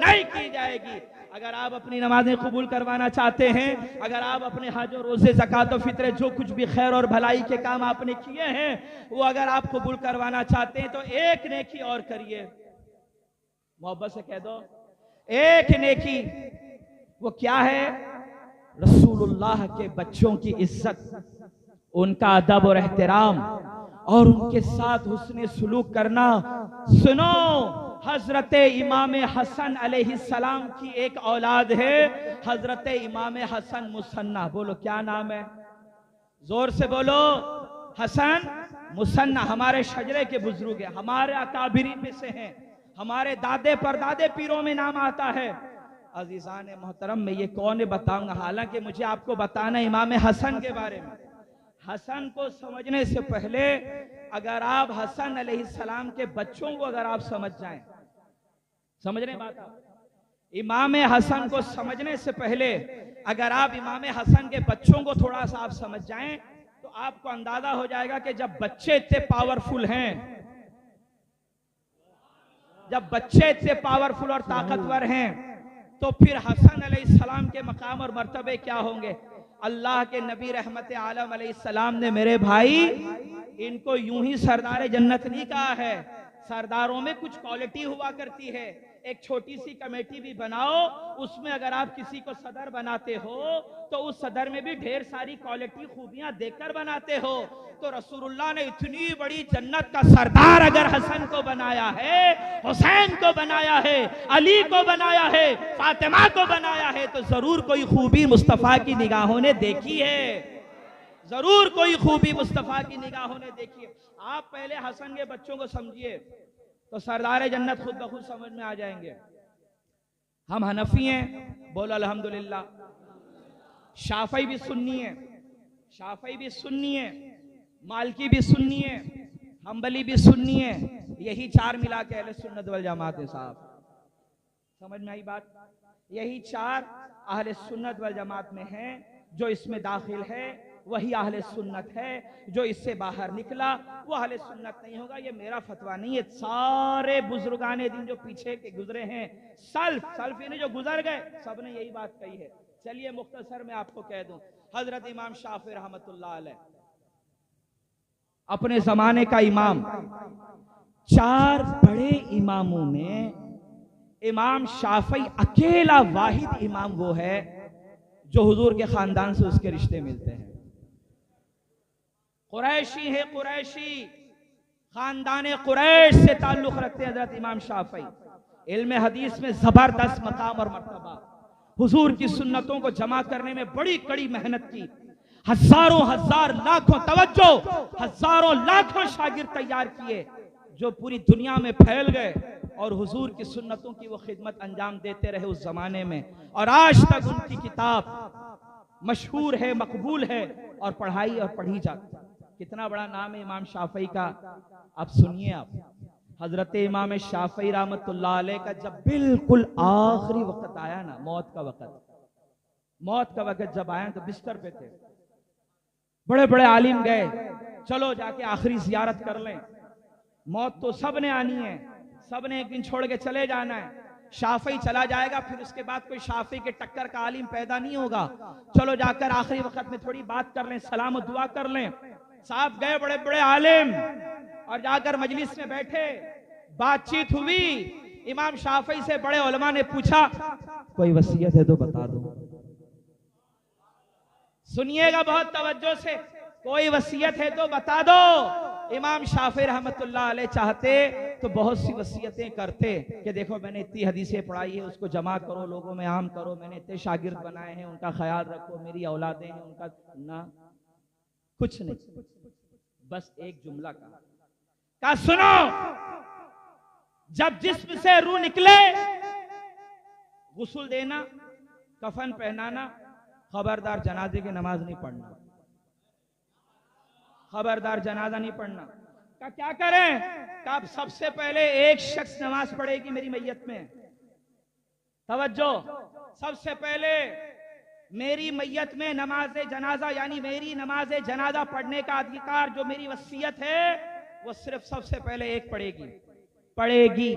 नहीं की जाएगी। अगर आप अपनी नमाजें कबूल करवाना चाहते हैं, अगर आप अपने हज और रोजे ज़कात और फित्रे जो कुछ भी खैर और भलाई के काम आपने किए हैं वो अगर आप कबूल करवाना चाहते हैं तो एक नेकी और करिए, मोहब्बत से कह दो एक नेकी। वो क्या है? रसूलुल्लाह के बच्चों की इज्जत, उनका अदब और एहतराम और उनके साथ हुस्ने सुलूक करना। सुनो, हजरत इमाम हसन अलैहिस्सलाम की एक औलाद है, हजरत इमाम हसन मुसन्ना। बोलो क्या नाम है? जोर से बोलो। हसन मुसन्ना हमारे शजरे के बुजुर्ग हैं, हमारे अकाबिरी में से हैं, हमारे दादे परदादे पीरों में नाम आता है। अजीजान मोहतरम, मैं ये कौन बताऊंगा, हालांकि मुझे आपको बताना इमाम हसन के बारे में। हसन को समझने से पहले अगर आप हसन अलैहिस्सलाम के बच्चों को अगर आप समझ जाएं, समझने बात आप, इमाम हसन को समझने से पहले अगर आप इमाम हसन के बच्चों को थोड़ा सा आप समझ जाएं तो आपको अंदाजा हो जाएगा कि जब बच्चे इतने पावरफुल हैं, जब बच्चे इतने पावरफुल और ताकतवर हैं तो फिर हसन अलैहिस्सलाम के मकाम और मर्तबे क्या होंगे। अल्लाह के नबी रहमत आलम अलैहिस्सलाम ने मेरे भाई इनको यूं ही सरदार जन्नत नहीं कहा है, सरदारों में कुछ क्वालिटी हुआ करती है। एक छोटी सी कमेटी भी बनाओ, उसमें अगर आप किसी को सदर बनाते हो तो उस सदर में भी ढेर सारी क्वालिटी खूबियां देखकर बनाते हो। तो रसूलुल्लाह ने इतनी बड़ी जन्नत का सरदार अगर हसन को बनाया है, हुसैन को बनाया है, अली को बनाया है, फातिमा को बनाया है, तो जरूर कोई खूबी मुस्तफा की निगाहों ने देखी है, जरूर कोई खूबी मुस्तफा की निगाहों ने देखी है। आप पहले हसन के बच्चों को समझिए तो सरदार जन्नत खुद ब खुद समझ में आ जाएंगे। हम हनफी हैं, बोलो अल्हम्दुलिल्लाह। शाफई भी सुन्नी है, शाफई भी सुन्नी है, मालकी भी सुन्नी है, हम्बली भी सुन्नी है। यही चार मिला के अहले सुन्नत वल जमात है साहब। समझ में आई बात? यही चार अहले सुन्नत वल जमात में हैं। जो इसमें दाखिल है वही अहले सुन्नत है, जो इससे बाहर निकला वो अहले सुन्नत नहीं होगा। ये मेरा फतवा नहीं है, सारे बुजुर्गाने दिन जो पीछे के गुजरे हैं, सल्फ यानी जो गुजर गए, सब ने यही बात कही है। चलिए मुख्तसर में आपको कह दूं, हजरत इमाम शाफी रहमतुल्लाह अलैह अपने जमाने का इमाम, चार बड़े इमामों में इमाम शाफी अकेला वाहिद इमाम वो है जो हुजूर के खानदान से उसके रिश्ते मिलते हैं। कुरैशी है, कुरैशी खानदान कुरैश से ताल्लुक रखते हैं हजरत इमाम शाफी। इल्म हदीस में जबरदस्त मकाम और मर्तबा, हुजूर की सुन्नतों को जमा करने में बड़ी कड़ी मेहनत की, हजारों हजार लाखों तवज्जो, हजारों लाखों शागिर्द तैयार किए जो पूरी दुनिया में फैल गए और हुजूर की सुन्नतों की वो खिदमत अंजाम देते रहे उस जमाने में। और आज तक उनकी किताब मशहूर है, मकबूल है और पढ़ाई और पढ़ी जाती है। कितना बड़ा नाम है इमाम शाफी का। अब सुनिए, आप हजरत इमाम शाफी रहमतुल्लाह अलैह का जब बिल्कुल आखिरी वक्त आया ना, मौत का वक्त जब आया तो बिस्तर पे थे, बड़े बड़े आलिम गए, चलो जाके आखिरी जियारत कर लें, मौत तो सब ने आनी है, सब ने एक दिन छोड़ के चले जाना है। शाफी चला जाएगा, फिर उसके बाद कोई शाफी के टक्कर का आलिम पैदा नहीं होगा, चलो जाकर आखिरी वक्त में थोड़ी बात कर लें, सलाम और दुआ कर लें। साहब गए बड़े बड़े आलिम और जाकर मजलिस में बैठे, बातचीत हुई। इमाम शाफी से बड़े उलमा ने पूछा, कोई वसीयत है तो बता दो। सुनिएगा बहुत तवज्जो से, कोई वसीयत है तो बता दो। इमाम शाफी रहमतुल्लाह अलैह चाहते तो बहुत सी वसीयतें करते कि देखो मैंने इतनी हदीसें पढ़ाई है, उसको जमा करो, लोगों में आम करो, मैंने इतने शागिर्द बनाए हैं, उनका ख्याल रखो, मेरी औलादें हैं उनका, ना कुछ नहीं, बस एक जुमला कहा सुनो, जब जिस्म से रूह निकले गुस्ल देना, कफन पहनाना, खबरदार जनाजे की नमाज नहीं पढ़ना, खबरदार जनाजा नहीं पढ़ना। का क्या करें? का सबसे पहले एक शख्स नमाज पढ़ेगी मेरी मैयत में, तवज्जो, सबसे पहले मेरी मैयत में नमाज जनाजा यानी मेरी नमाज जनाजा पढ़ने का अधिकार जो मेरी वसीयत है वो सिर्फ सबसे पहले एक पढ़ेगी।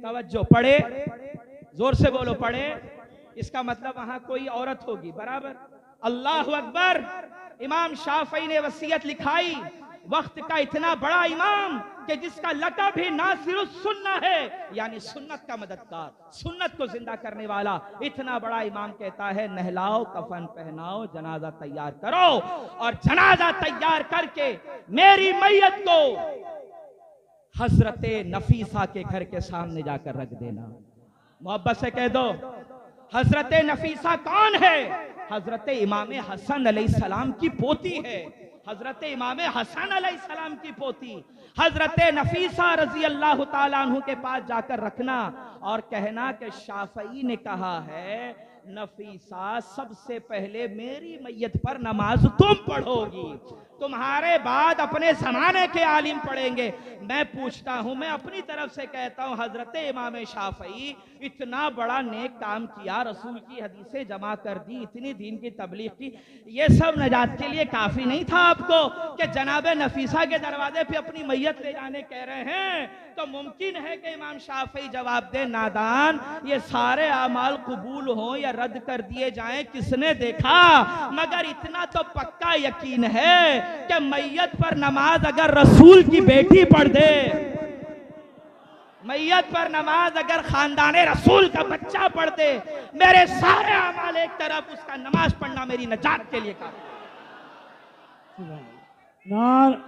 तवज्जो, पढ़े, जोर से बोलो, पढ़े, इसका मतलब वहां कोई औरत होगी, बराबर। अल्लाहु अकबर। इमाम शाफी ने वसीयत लिखाई, वक्त का इतना बड़ा इमाम कि जिसका लक़ब भी नासिरुस सुन्ना है, यानी सुन्नत का मददगार, सुन्नत को जिंदा करने वाला, इतना बड़ा इमाम कहता है नहलाओ, कफन पहनाओ, जनाजा तैयार करो और जनाजा तैयार करके मेरी मैयत को हजरत नफीसा के घर के सामने जाकर रख देना। मोहब्बत से कह दो, हजरत नफीसा कौन है? हजरत इमाम हसन अलैहिस्सलाम की पोती है, हजरत इमाम हसन अलैहिस्सलाम की पोती हजरत नफीसा रजी अल्लाह ताला अन्हु के पास जाकर रखना और कहना कि शाफई ने कहा है नफीसा सबसे पहले मेरी मैयत पर नमाज तुम पढ़ोगी, तुम्हारे बाद अपने जमाने के आलिम पढ़ेंगे। मैं पूछता हूं, मैं अपनी तरफ से कहता हूं, हजरत इमाम शाफई इतना बड़ा नेक काम किया, रसूल की हदीसें जमा कर दी, इतनी दीन की तबलीग की, ये सब नजात के लिए काफी नहीं था आपको कि जनाब नफीसा के दरवाजे पे अपनी मैयत ले जाने कह रहे हैं? तो मुमकिन है कि इमाम शाफई जवाब दे, नादान, ये सारे अमाल कबूल हो या रद्द कर दिए जाएं किसने देखा, मगर इतना तो पक्का यकीन है कि मैयत पर नमाज अगर रसूल की बेटी पढ़ दे, मैयत पर नमाज अगर खानदाने रसूल का बच्चा पढ़ दे, मेरे सारे अमाल एक तरफ, उसका नमाज पढ़ना मेरी नजात के लिए काफी। नार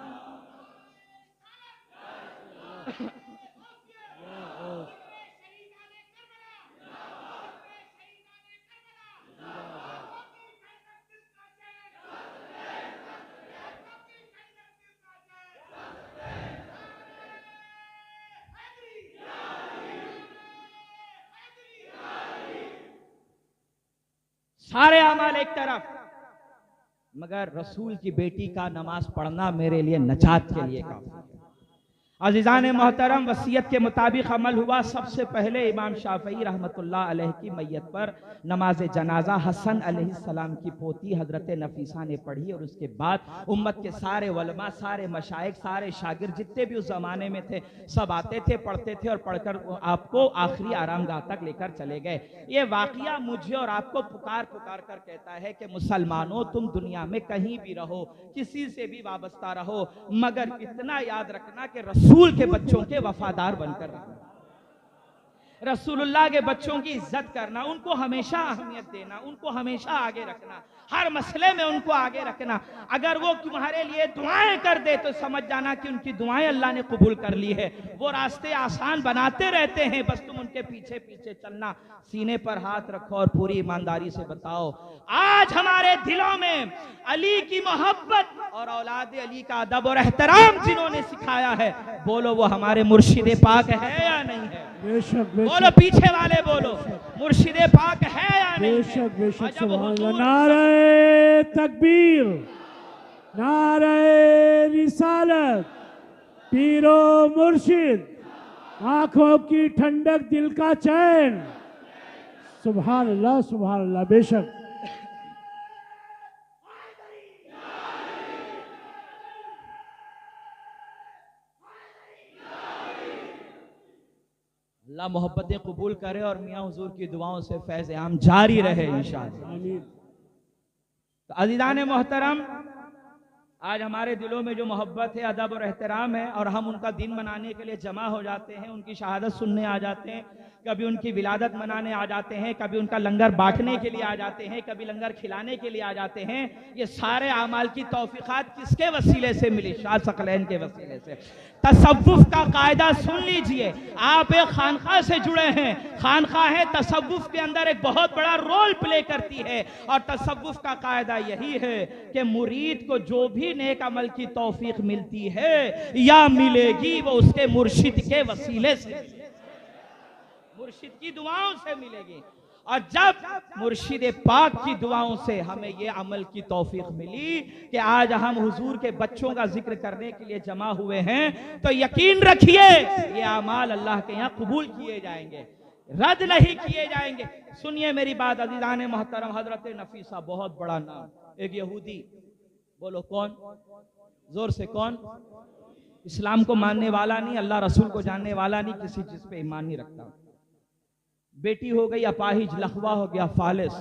सारे अमाल एक तरफ, मगर रसूल की बेटी का नमाज पढ़ना मेरे लिए नजात के लिए काफी है। अज़ीज़ान मोहतरम, वसीयत के मुताबिक अमल हुआ। सबसे पहले इमाम शाफई रहमतुल्लाह अलैह की मैयत पर नमाज जनाजा हसन अलैहिस्सलाम की पोती हजरत नफीसा ने पढ़ी, और उसके बाद उम्मत के सारे उलमा, सारे मशाइख, सारे शागिर जितने भी उस जमाने में थे, सब आते थे, पढ़ते थे, और पढ़कर आपको आखिरी आरामगाह तक लेकर चले गए। ये वाकया मुझे और आपको पुकार पुकार कर कहता है कि मुसलमानों, तुम दुनिया में कहीं भी रहो, किसी से भी वाबस्ता रहो, मगर इतना याद रखना कि रसूल के बच्चों के वफादार बनकर रहना, रसूलुल्लाह के बच्चों की इज्जत करना, उनको हमेशा अहमियत देना, उनको हमेशा आगे रखना, हर मसले में उनको आगे रखना। अगर वो तुम्हारे लिए दुआएं कर दे तो समझ जाना कि उनकी दुआएं अल्लाह ने कबूल कर ली है। वो रास्ते आसान बनाते रहते हैं, बस तुम उनके पीछे पीछे चलना। सीने पर हाथ रखो और पूरी ईमानदारी से बताओ, आज हमारे दिलों में अली की मोहब्बत और औलाद अली का अदब और एहतराम जिन्होंने सिखाया है, बोलो वो हमारे मुर्शिद पाक है या नहीं है? बेशक बोलो, पीछे वाले बोलो, मुर्शिद पाक है या नहीं? बेशक बेशक। सुभान अल्लाह। नारे तकबीर, नारे रिसालत, पीरो मुर्शिद, आंखों की ठंडक, दिल का चैन। सुभान अल्लाह, सुभान अल्लाह। बेशक अल्लाह मोहब्बतें कबूल करे और मियाँ हुजूर की दुआओं से फैज़ आम जारी रहे इंशाअल्लाह। तो अज़ीज़ान मोहतरम, आज हमारे दिलों में जो मोहब्बत है, अदब और एहतराम है, और हम उनका दिन मनाने के लिए जमा हो जाते हैं, उनकी शहादत सुनने आ जाते हैं, कभी उनकी विलादत मनाने आ जाते हैं, कभी उनका लंगर बांटने के लिए आ जाते हैं, कभी लंगर खिलाने के लिए आ जाते हैं। ये सारे आमाल की तौफीकात किसके वसीले से मिली? शाह सकलैन के वसीले से। तसव्वुफ का कायदा सुन लीजिए, आप एक खानका से जुड़े हैं, खानकाह तसव्वुफ के अंदर एक बहुत बड़ा रोल प्ले करती है, और तसव्वुफ का कायदा यही है कि मुरीद को जो भी नेक अमल की तौफीक मिलती है या मिलेगी, वो उसके मुर्शिद के वसीले से, मुर्शिद की दुआओं से मिलेगी। और जब मुर्शिद पाक की दुआओं से हमें ये अमल की तौफीक मिली कि आज हम हुजूर के बच्चों का जिक्र करने के लिए जमा हुए हैं, तो यकीन रखिए ये अमाल अल्लाह के यहाँ कबूल किए जाएंगे, रद्द नहीं किए जाएंगे। सुनिए मेरी बात अज़ीज़ान मोहतरम, हजरत नफीसा बहुत बड़ा नाम, एक यहूदी, बोलो कौन, जोर से कौन, इस्लाम को मानने वाला नहीं, अल्लाह रसूल को जानने वाला नहीं, किसी चीज पे ईमान नहीं रखता। बेटी हो गई अपाहिज, लखवा हो गया फालिज,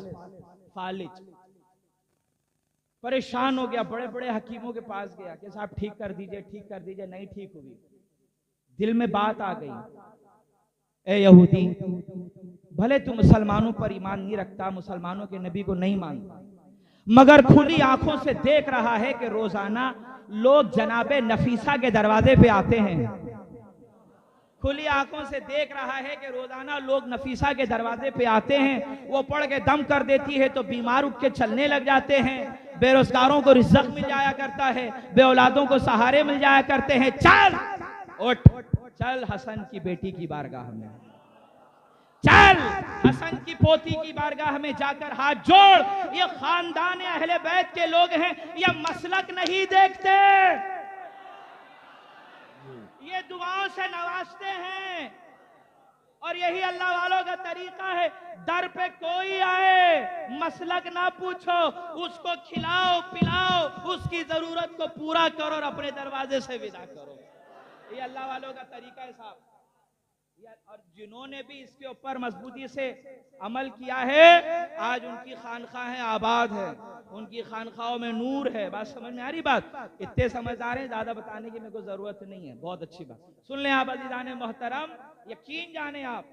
परेशान हो गया, बड़े बड़े हकीमों के पास गया कि साहब ठीक कर दीजिए, ठीक कर दीजिए, नहीं ठीक हुई। दिल में बात आ गई, ए यहूदी, भले तू मुसलमानों पर ईमान नहीं रखता, मुसलमानों के नबी को नहीं मानता, मगर खुली आंखों से देख रहा है कि रोजाना लोग जनाबे नफीसा के दरवाजे पे आते हैं, खुली आंखों से देख रहा है कि रोजाना लोग नफीसा के दरवाजे पे आते हैं, वो पढ़ के दम कर देती है तो बीमार उठ के चलने लग जाते हैं, बेरोजगारों को रिज़्क़ मिल जाया करता है, बे औलादों को सहारे मिल जाया करते हैं। चल उठ, चल हसन की बेटी की बारगाह में, चल हसन की पोती की बारगाह में जाकर हाथ जोड़। ये खानदान अहले बैत के लोग हैं, ये मसलक नहीं देखते, ये दुआओं से नवाजते हैं, और यही अल्लाह वालों का तरीका है। दर पे कोई आए, मसलक ना पूछो, उसको खिलाओ पिलाओ, उसकी जरूरत को पूरा करो और अपने दरवाजे से विदा करो। ये अल्लाह वालों का तरीका है साहब। और जिन्होंने भी इसके ऊपर मजबूती से अमल किया है, आज उनकी खानकाहें आबाद है, उनकी खानखाओं में नूर है। बात समझ में आ रही? बात इतने समझदार हैं, ज्यादा बताने की मेरे को जरूरत नहीं है। बहुत अच्छी बात सुन लें आप अज़ीज़ान मोहतरम, यकीन जाने आप,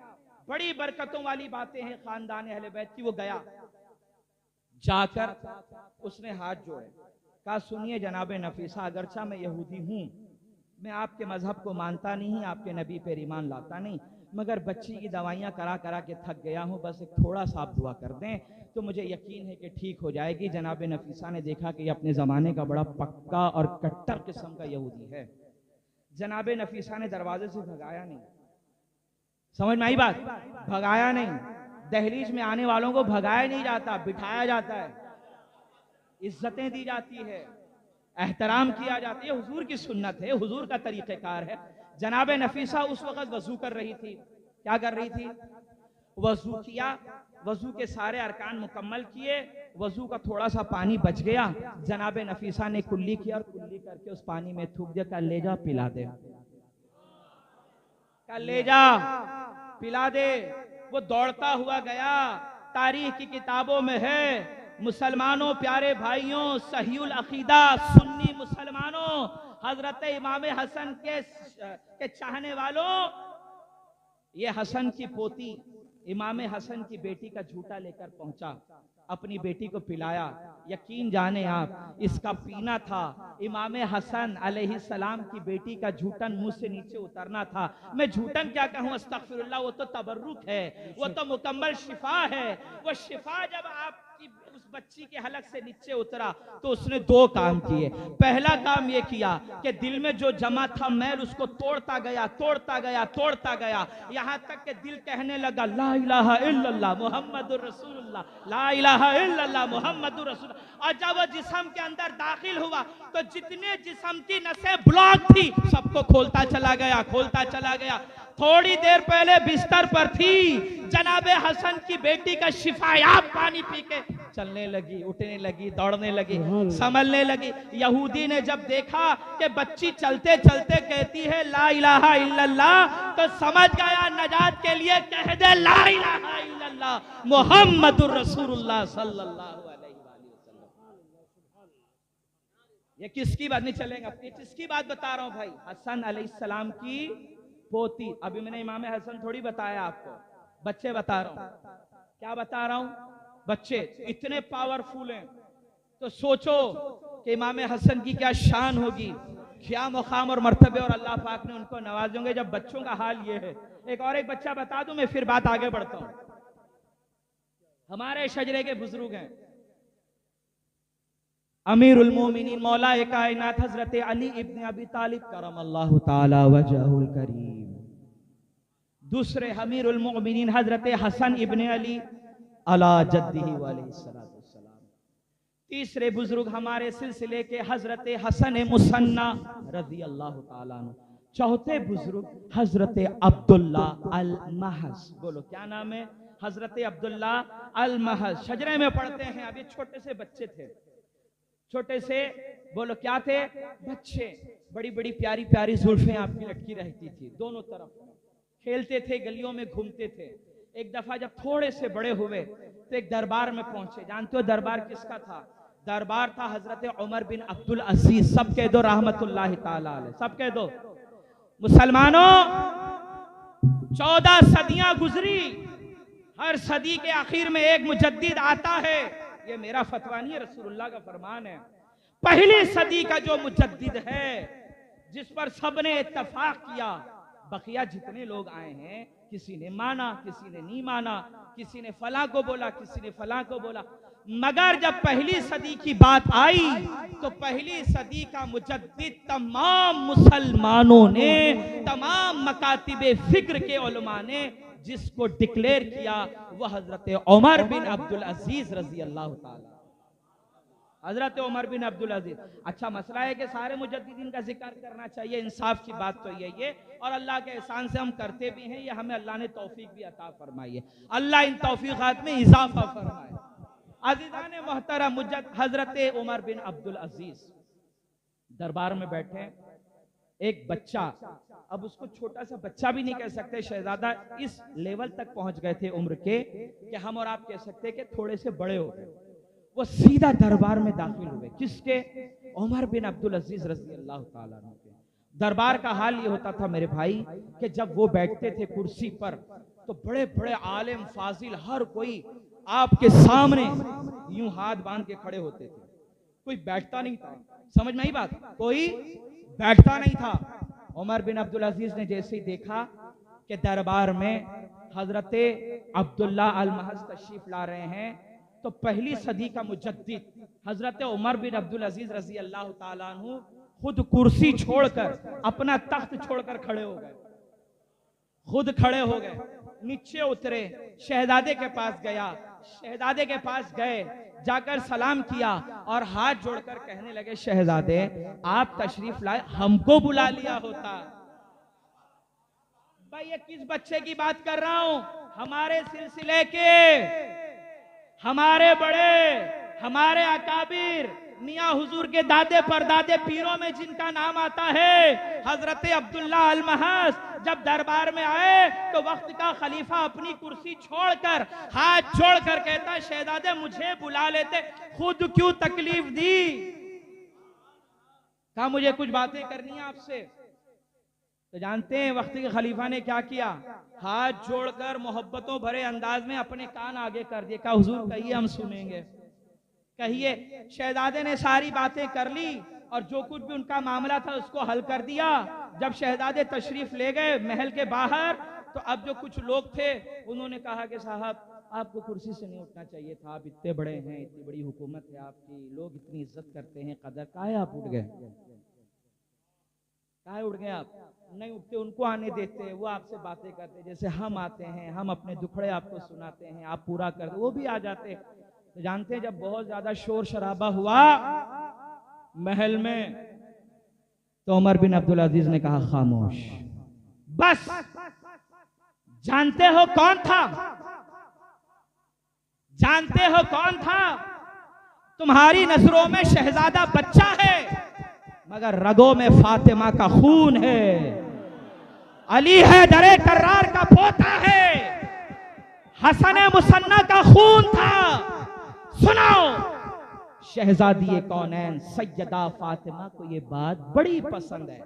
बड़ी बरकतों वाली बातें हैं खानदान अहले बैत की। वो गया, जाकर उसने हाथ जोड़े, कहा सुनिए जनाब नफीसा, अगरचा मैं यहूदी हूँ, मैं आपके मजहब को मानता नहीं, आपके नबी पर ईमान लाता नहीं, मगर बच्ची की दवाइयाँ करा करा के थक गया हूँ, बस एक थोड़ा सा आप दुआ कर दें तो मुझे यकीन है कि ठीक हो जाएगी। जनाब नफीसा ने देखा कि अपने ज़माने का बड़ा पक्का और कट्टर किस्म का यहूदी है। जनाब नफीसा ने दरवाजे से भगाया नहीं, समझ में आई बात? भगाया नहीं, दहलीज में आने वालों को भगाया नहीं जाता, बिठाया जाता है, इज्जतें दी जाती है, एहतराम किया जाता है। हुजूर की सुन्नत है, हुजूर का तरीक़ेकार है। जनाब नफीसा उस वक्त वजू कर रही थी। क्या कर रही थी? वजू किया, वजू के सारे अरकान मुकम्मल किए, वजू का थोड़ा सा पानी बच गया, जनाब नफीसा ने कुल्ली किया और कुल्ली करके उस पानी में थूक दिया, कल ले जा पिला दे, कल ले जा पिला दे। वो दौड़ता हुआ गया। तारीख की किताबों में है, मुसलमानों प्यारे भाइयों, सहीउल अकीदा सुन्नी मुसलमानों, हजरत इमाम हसन के चाहने वालों, ये हसन की पोती इमाम हसन की बेटी का झूठा लेकर पहुंचा, अपनी बेटी को पिलाया। यकीन जाने आप, इसका पीना था इमाम हसन अलैहिस्सलाम की बेटी का झूठन मुंह से नीचे उतरना था। मैं झूठन क्या कहूं, अस्तगफिरुल्लाह, वो तो तबर्रुक है, वो तो मुकम्मल शिफा है। वो शिफा जब आपकी उस बच्ची के हलक से नीचे उतरा तो उसने दो काम किए। पहला काम ये किया कि दिल में जो जमा था मैल उसको तोड़ता गया, तोड़ता गया, तोड़ता गया, यहां तक कि दिल कहने लगा ला इलाहा इल्लल्लाह मुहम्मदुर रसूलुल्लाह, ला इलाहा इल्लल्लाह मुहम्मदुर रसूलुल्लाह। और जब वो जिस्म के अंदर दाखिल हुआ तो जितने जिस्म की नसें ब्लॉक थी सबको खोलता चला गया, खोलता चला गया। थोड़ी देर पहले बिस्तर पर थी, जनाबे हसन की बेटी का शिफायाब पानी पी के चलने लगी, उठने लगी, दौड़ने लगी, संभलने लगी। यहूदी ने जब देखा कि बच्ची चलते चलते कहती है ला इलाहा इल्लल्लाह, तो समझ गया नजात के लिए कह दे ला इलाहा इल्लल्लाह मुहम्मदुर रसूलुल्लाह सल्लल्लाहु अलैहि वसल्लम। ये किसकी बात नहीं चलेगा, किसकी बात बता रहा हूं भाई? हसन अलैहिस्सलाम की पोती। अभी मैंने इमाम हसन थोड़ी बताया आपको, बच्चे बता रहा हूं। क्या बता रहा हूं? बच्चे इतने पावरफुल हैं, तो सोचो कि इमाम हसन की क्या शान होगी, क्या मुकाम और मर्तबे, और अल्लाह पाक ने उनको नवाजेंगे जब बच्चों का हाल ये है। एक बच्चा बता दूं, मैं फिर बात आगे बढ़ता हूं। हमारे शजरे के बुजुर्ग हैं अमीरुल मोमिनीन मौला कायनात हजरत अली इब्न अबी तालिब करमल्लाहु ताला वजहुल करीम। दूसरे अमीरुल मोमिनीन हजरत हसन इब्न अली अला जद्दिही अलैहिस्सलातु वस्सलाम। तीसरे बुजुर्ग हमारे सिलसिले के हजरत हसन मुसन्ना रज़ी अल्लाह ताला अन्हु। चौथे बुजुर्ग हजरत अब्दुल्ला अल महज। बोलो क्या नाम है? हजरत अब्दुल्ला अल महज। शजरे में पढ़ते हैं, अभी छोटे से बच्चे थे, छोटे से, बोलो क्या थे? बच्चे। बड़ी बड़ी प्यारी प्यारी जुल्फें आपकी लटकी रहती थी दोनों तरफ, खेलते थे, गलियों में घूमते थे। एक दफा जब थोड़े से बड़े हुए तो एक दरबार में पहुंचे। जानते हो दरबार किसका था? दरबार था हजरत उमर बिन अब्दुल अजीज। सब कह दो रहमतुल्लाहि ताला अलैह, सब कह दो। मुसलमानों, 14 सदियां गुजरी, हर सदी के आखिर में एक मुजद्दिद आता है। ये मेरा फतवा नहीं है, रसूलुल्लाह का फरमान है। पहली सदी का जो मुजद्दिद है, जिस पर सबने इत्तफाक किया, बकिया जितने लोग आए हैं, किसी ने माना, किसी ने नहीं माना, किसी ने फलां को बोला, किसी ने फलां को बोला, मगर जब पहली सदी की बात आई तो पहली सदी का मुजद्दिद तमाम मुसलमानों ने, तमाम मकातिबे फिक्र के उलमा ने जिसको डिक्लेयर किया वह हजरत उमर बिन अब्दुल अजीज रजी अल्लाह ताला। हजरत उमर बिन अब्दुल अजीज। अच्छा मसला है कि सारे मुजद्दिदीन का जिक्र करना चाहिए, इंसाफ की बात तो यही है, और अल्लाह के एहसान से हम करते भी हैं, ये हमें अल्लाह ने तौफीक भी अता फरमाई है। अल्लाह इन तौफीकात में इजाफा फरमाए। अज़ीज़ान मोहतरम, हजरत उमर बिन अब्दुल अजीज दरबार में बैठे, एक बच्चा, अब उसको छोटा सा बच्चा भी नहीं कह सकते, शहजादा इस लेवल तक पहुंच गए थे उम्र के कि हम और आप कह सकते कि थोड़े से बड़े हो गए। वो सीधा दरबार में दाखिल हुए। किसके? उमर बिन अब्दुल अजीज रज़ी अल्लाह ताला अन्हु के। दरबार का हाल ये होता था मेरे भाई कि जब वो बैठते थे कुर्सी पर तो बड़े बड़े आलिम फाजिल हर कोई आपके सामने यूं हाथ बांध के खड़े होते थे, कोई बैठता नहीं था। समझ में आई बात? कोई बैठता नहीं था। उमर बिन अब्दुल अजीज ने जैसे ही देखा कि दरबार में हजरत अब्दुल्ला अल महज तशरीफ ला रहे हैं, तो पहली सदी का मुजद्दिद हजरत उमर बिन अब्दुल अजीज रजी अल्लाह ताला अन्हु खुद कुर्सी छोड़कर, अपना तख्त छोड़कर खड़े हो गए। खुद खड़े हो गए, नीचे उतरे, शहजादे के पास गया, शहजादे के पास गए, जाकर सलाम किया और हाथ जोड़कर कहने लगे, शहजादे आप तशरीफ लाए, हमको बुला लिया होता। भाई ये किस बच्चे की बात कर रहा हूं? हमारे सिलसिले के, हमारे बड़े, हमारे अकाबिर, मियां हुजूर के दादे परदादे पीरों में जिनका नाम आता है, हजरत अब्दुल्ला अल महज जब दरबार में आए तो वक्त का खलीफा अपनी कुर्सी छोड़कर हाथ जोड़कर कहता, शहजादे मुझे बुला लेते, खुद क्यों तकलीफ दी? कहा मुझे कुछ बातें करनी है आपसे। तो जानते हैं वक्त के खलीफा ने क्या किया? हाथ जोड़कर मोहब्बतों भरे अंदाज में अपने कान आगे कर दिए। कहा हुजूर कहिए हम सुनेंगे, कहिए। शहजादे ने सारी बातें कर ली और जो कुछ भी उनका मामला था उसको हल कर दिया। जब शहजादे तशरीफ ले गए महल के बाहर, तो अब जो कुछ लोग थे उन्होंने कहा कि साहब आपको कुर्सी से नहीं उठना चाहिए था, आप इतने बड़े हैं, इतनी बड़ी हुकूमत है आपकी, लोग इतनी इज्जत करते हैं, कदर, काहे आप उठ गए? काहे उठ गए आप? नहीं उठते, उनको आने देते, वो आपसे बातें करते, जैसे हम आते हैं, हम अपने दुखड़े आपको सुनाते हैं, आप पूरा करते, वो भी आ जाते। तो जानते हैं जब बहुत ज्यादा शोर शराबा हुआ महल में, तो उमर बिन अब्दुल अजीज ने कहा खामोश। बस जानते हो कौन था? जानते हो कौन था? तुम्हारी नजरों में शहजादा बच्चा है, मगर रगों में फातिमा का खून है, अली है दरे कर्रार का पोता है, हसन मुसन्ना का खून था। सुनाओ, शहजादी कौनैन सैयदा फातिमा को ये बात बड़ी पसंद है,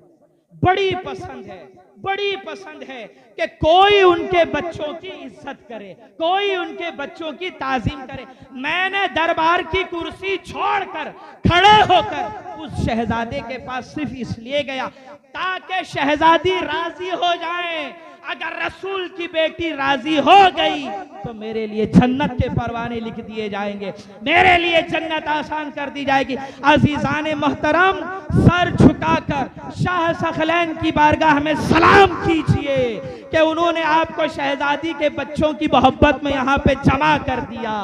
बड़ी पसंद है, बड़ी पसंद है कि कोई उनके बच्चों की इज्जत करे, कोई उनके बच्चों की ताजीम करे। मैंने दरबार की कुर्सी छोड़कर खड़े होकर उस शहजादे के पास सिर्फ इसलिए गया ताकि शहजादी राजी हो जाए। अगर रसूल की बेटी राजी हो गई तो मेरे लिए जन्नत के परवाने लिख दिए जाएंगे, मेरे लिए जन्नत आसान कर दी जाएगी। अजीजान मोहतरम, सर झुकाकर शाह सखलैन की बारगाह में सलाम कीजिए कि उन्होंने आपको शहजादी के बच्चों की मोहब्बत में यहाँ पे जमा कर दिया,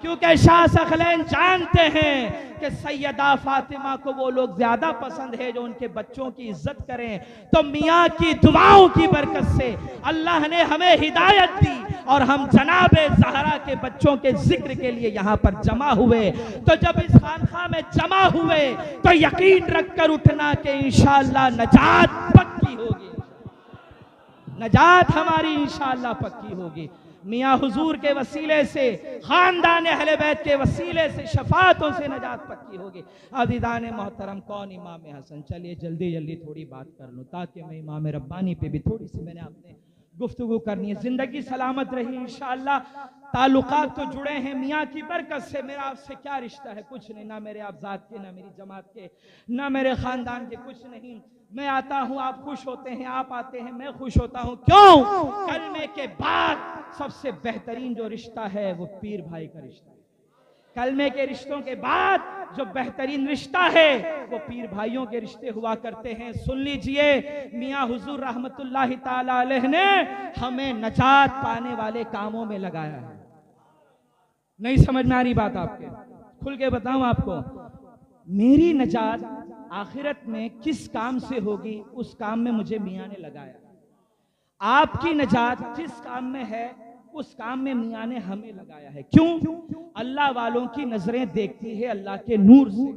क्योंकि शाह सखलैन जानते हैं कि सैयदा फातिमा को वो लोग ज्यादा पसंद है जो उनके बच्चों की इज्जत करें। तो मियाँ की दुआओं की बरकत से अल्लाह ने हमें हिदायत दी और हम जनाबे ज़हरा के बच्चों के जिक्र के लिए यहाँ पर जमा हुए। तो जब इस खानखा में जमा हुए तो यकीन रखकर उठना कि इंशाअल्लाह नजात पक्की होगी, नजात हमारी इंशाअल्लाह पक्की होगी। मियाँ हुजूर के वसीले से, खानदान अहले बैत के वसीले से शफातों से नजात पक्की होगी। अज़ीज़ान मोहतरम, कौन इमाम हसन? चलिए जल्दी जल्दी थोड़ी बात कर लूँ ताकि मैं इमाम रब्बानी पे भी थोड़ी सी मैंने आपने गुफ्तगू करनी है। जिंदगी सलामत रही इंशाअल्लाह। ताल्लुकात तो जुड़े हैं मियाँ की बरकत से। मेरा आपसे क्या रिश्ता है? कुछ नहीं, ना मेरे आप जात के, ना मेरी जमात के, ना मेरे खानदान के, कुछ नहीं। मैं आता हूँ, आप खुश होते हैं, आप आते हैं, मैं खुश होता हूँ। क्यों? कलमे के बाद सबसे बेहतरीन जो रिश्ता है वो पीर भाई का रिश्ता है। कलमे के रिश्तों के बाद जो बेहतरीन रिश्ता है वो पीर भाइयों के रिश्ते हुआ करते हैं। सुन लीजिए, मियाँ हुजूर रहमतुल्लाहि ताला अलैह ने हमें नजात पाने वाले कामों में लगाया है। नहीं समझ में आ रही बात आपके? खुल के बताऊं आपको, मेरी नजात आखिरत में किस काम से होगी उस काम में मुझे मियाँ ने लगाया। आपकी नजात जिस काम में है उस काम में मियाँ ने हमें लगाया है। क्यों? अल्लाह वालों की नजरें देखती है अल्लाह के नूर से,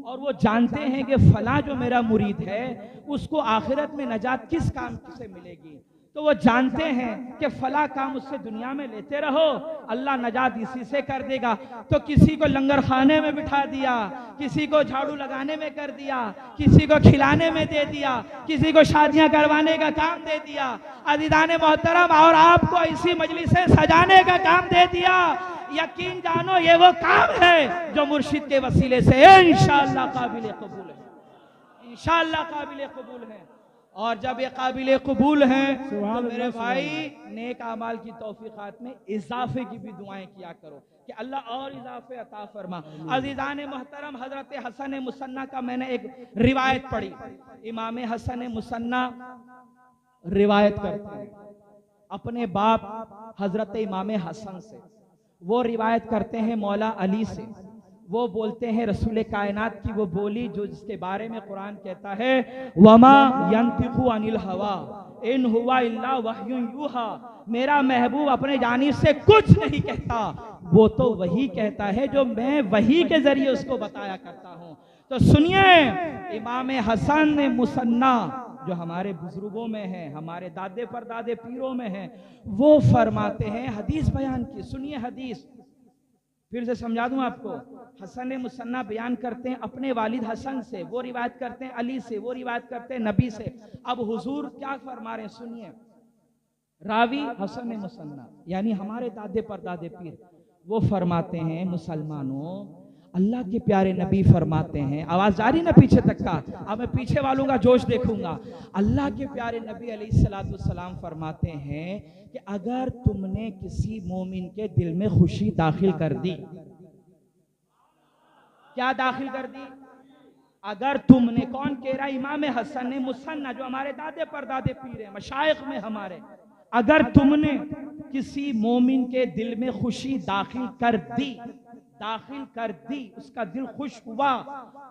और वो जानते हैं कि फला जो मेरा मुरीद है उसको आखिरत में नजात किस काम से मिलेगी। तो वो जानते हैं कि फला काम उससे दुनिया में लेते रहो, अल्लाह नजात इसी से कर देगा। तो किसी को लंगर खाने में बिठा दिया, किसी को झाड़ू लगाने में कर दिया, किसी को खिलाने में दे दिया, किसी को शादियां करवाने का काम दे दिया। अज़ीज़ाने मोहतरम, और आपको ऐसी मजलिसें सजाने का काम दे दिया। यकीन जानो ये वो काम है जो मुर्शिद के वसीले से इंशाअल्लाह काबिल कबूल है, इंशाअल्लाह काबिल कबूल है। और जब ये काबिल कबूल हैं तो मेरे भाई नेक अमाल की तौफीकात में इजाफे की भी दुआएं किया करो कि अल्लाह और इजाफे अता फरमा। अज़ीज़ाने मोहतरम, हजरत हसन मुसन्ना का मैंने एक रिवायत पढ़ी। इमाम हसन मुसन्ना रिवायत करते हैं अपने बाप हजरत इमाम हसन से। वो रिवायत करते हैं मौला अली से। वो बोलते हैं रसूल कायनात की वो बोली जो जिसके बारे में कुरान कहता है, वमा यंतिकु अनिल हवा इन हुवा इल्ला वह्युन यूहा। मेरा महबूब अपने जानिब से कुछ नहीं कहता, वो तो वही कहता है जो मैं वही के जरिए उसको बताया करता हूँ। तो सुनिए, इमाम हसन मुसन्ना जो हमारे बुजुर्गों में है, हमारे दादे परदादे पीरों में है, वो फरमाते हैं, हदीस बयान की, सुनिए हदीस फिर से समझा दूं आपको। हसन मुसन्ना बयान करते हैं अपने वालिद हसन से, वो रिवायत करते हैं अली से, वो रिवायत करते हैं नबी से। अब हुजूर क्या फरमा रहे हैं सुनिए। रावी हसन मुसन्ना यानी हमारे दादे परदादे पीर, वो फरमाते हैं, मुसलमानों अल्लाह के प्यारे नबी फरमाते हैं, आवाज जारी ना पीछे तक का, अब मैं पीछे वालों का जोश देखूंगा। अल्लाह के प्यारे नबी अलैहिस्सलाम फरमाते हैं कि अगर तुमने किसी मोमिन के दिल में खुशी दाखिल कर दी, क्या दाखिल कर दी? अगर तुमने, कौन कह रहा? इमाम हसन मुसन्ना जो हमारे दादे परदादे पीर हैं, मशाइख में हमारे, अगर तुमने किसी मोमिन के दिल में खुशी दाखिल कर दी, उसका दिल खुश हुआ,